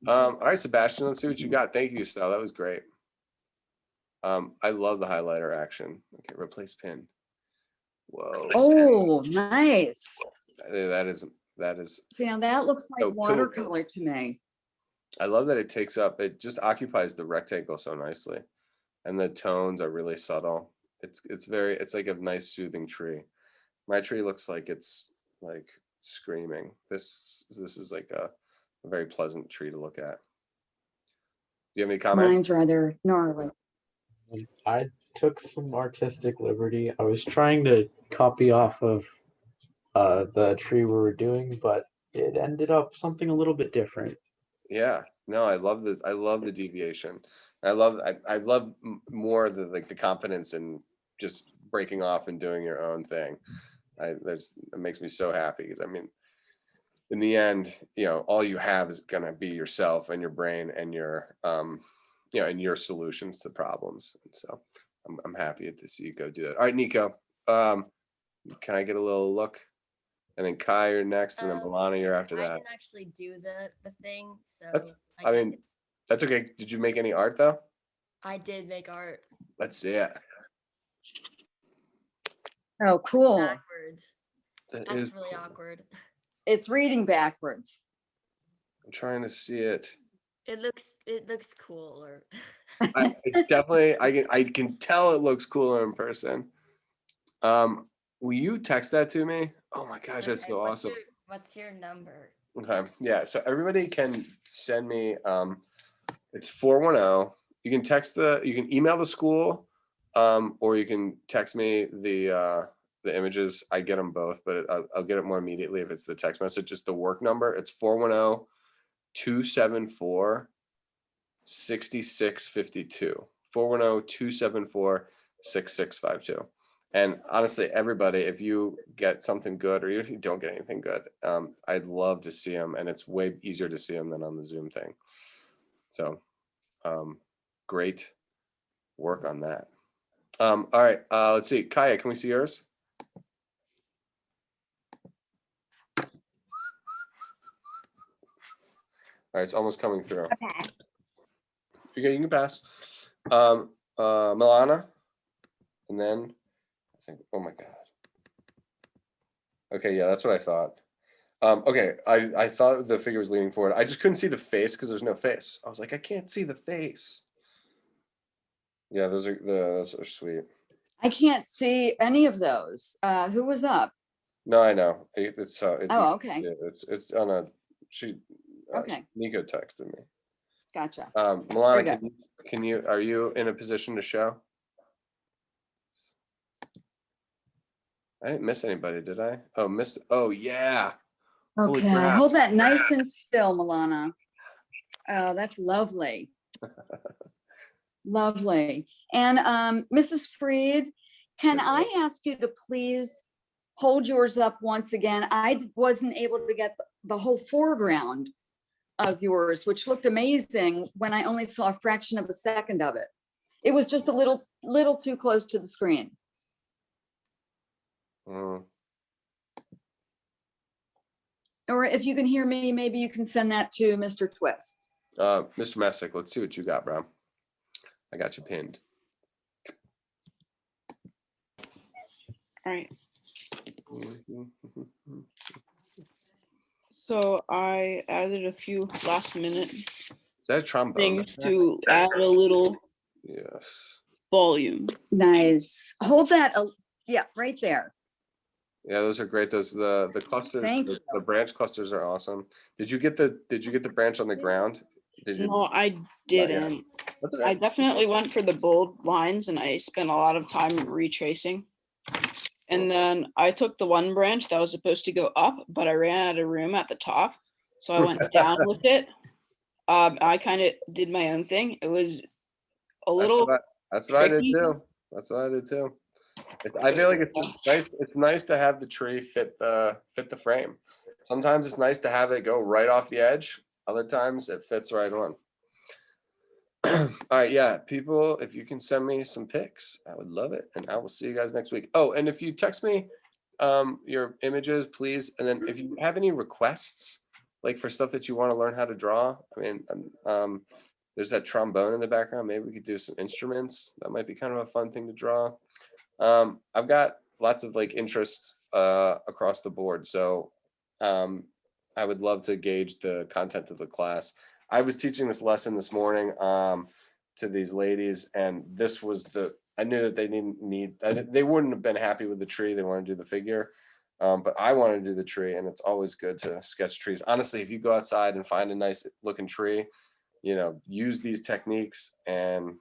All right, Sebastian, let's see what you got. Thank you, Estelle. That was great. I love the highlighter action. Okay, replace pin. Whoa. Oh, nice. That is. See, now that looks So like cool. watercolor to me. I love that it just occupies the rectangle so nicely, and the tones are really subtle. It's like a nice soothing tree. My tree looks like it's like screaming. This is like a very pleasant tree to look at. Do you have any comments? Mine's rather gnarly. I took some artistic liberty. I was trying to copy off of the tree we were doing, but it ended up something a little bit different. Yeah, no, I love this. I love the deviation. I love more the confidence in just breaking off and doing your own thing. It makes me so happy because I mean, in the end, all you have is gonna be yourself and your brain and your and your solutions to problems. And so I'm happy to see you go do that. All right, Nico, can I get a little look? And then Kai, you're next, and then Milana, you're after I that. didn't actually do the thing, so I mean, that's okay. Did you make any art though? I did make art Let's see it. Oh, cool. backwards. That That's is really cool. awkward. It's reading backwards. I'm trying to see it. It looks cool. Or It's definitely, I can tell it looks cooler in person. Will you text that to me? Oh my gosh, that's Okay, so awesome. What's your number? Okay, yeah. So everybody can send me. It's 410. You can you can email the school, or you can text me the images. I get them both, but I'll get it more immediately if it's the text message. It's the work number. It's 410-274-6652. 410-274-6652. And honestly, everybody, if you get something good or if you don't get anything good, I'd love to see them. And it's way easier to see them than on the Zoom thing. So great work on that. All right, let's see. Kaya, can we see yours? All right, it's almost coming through. You can pass. Milana, and then I think, oh my God. Okay, yeah, that's what I thought. Okay, I thought the figure was leaning forward. I just couldn't see the face because there's no face. I was like, I can't see the face. Yeah, those are sweet. I can't see any of those. Who was up? No, I know. It's Oh, okay. yeah, it's on a Okay. Nico texted me. Gotcha. Milana, Very are you in a position to show? I didn't miss anybody, did I? Oh, missed. Oh, yeah. Holy Okay, crap. hold that nice and still, Milana. Oh, that's lovely. Lovely. And Mrs. Freed, can Sure. I ask you to please hold yours up once again? Wasn't able to get the whole foreground of yours, which looked amazing when I only saw a fraction of a second of it. It was just a little too close to the screen. Mm. Or if you can hear me, maybe you can send that to Mr. Twist. Mr. Messick, let's see what you got, bro. I got you pinned. All right. So I added a few last minute Is that a trombone? things to add a little Yes. volume. Nice. Hold that. Yeah, right there. Yeah, those are great. Those the clusters, Thank the branch clusters are awesome. Did you get the branch on the ground? Did you? No, I didn't. That's I okay. definitely went for the bold lines and I spent a lot of time retracing. And then I took the one branch that was supposed to go up, but I ran out of room at the top. So I went down with it. I kind of did my own thing. It was a little That's what I did tricky. too. That's what I did too. I feel like it's nice. It's nice to have the tree fit the frame. Sometimes it's nice to have it go right off the edge. Other times it fits right on. All right, yeah, people, if you can send me some pics, I would love it, and I will see you guys next week. Oh, and if you text me your images, please, and then if you have any requests, like for stuff that you want to learn how to draw, I mean, there's that trombone in the background. Maybe we could do some instruments. That might be kind of a fun thing to draw. I've got lots of like interests across the board, so I would love to gauge the content of the class. I was teaching this lesson this morning to these ladies, and this was I knew that they wouldn't have been happy with the tree. They want to do the figure, but I want to do the tree, and it's always good to sketch trees. Honestly, if you go outside and find a nice looking tree, use these techniques and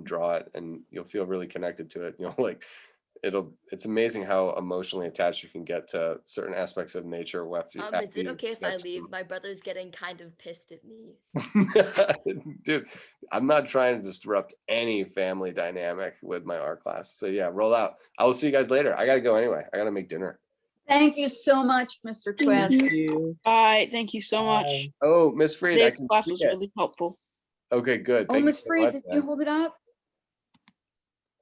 draw it, and you'll feel really connected to it. Like it's amazing how emotionally attached you can get to certain aspects of nature. Is it okay if I leave? My brother's getting kind of pissed at me. Dude, I'm not trying to disrupt any family dynamic with my art class. So yeah, roll out. I will see you guys later. I gotta go anyway. I gotta make dinner. Thank you so much, Mr. Thank Twist. you. Bye. Thank you so much. Bye. Oh, Miss Freed, I Today's can class see was it. really helpful. Okay, good. Oh, Thank you Miss so Freed, much, did you man. hold it up?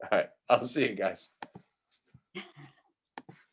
All right, I'll see you guys.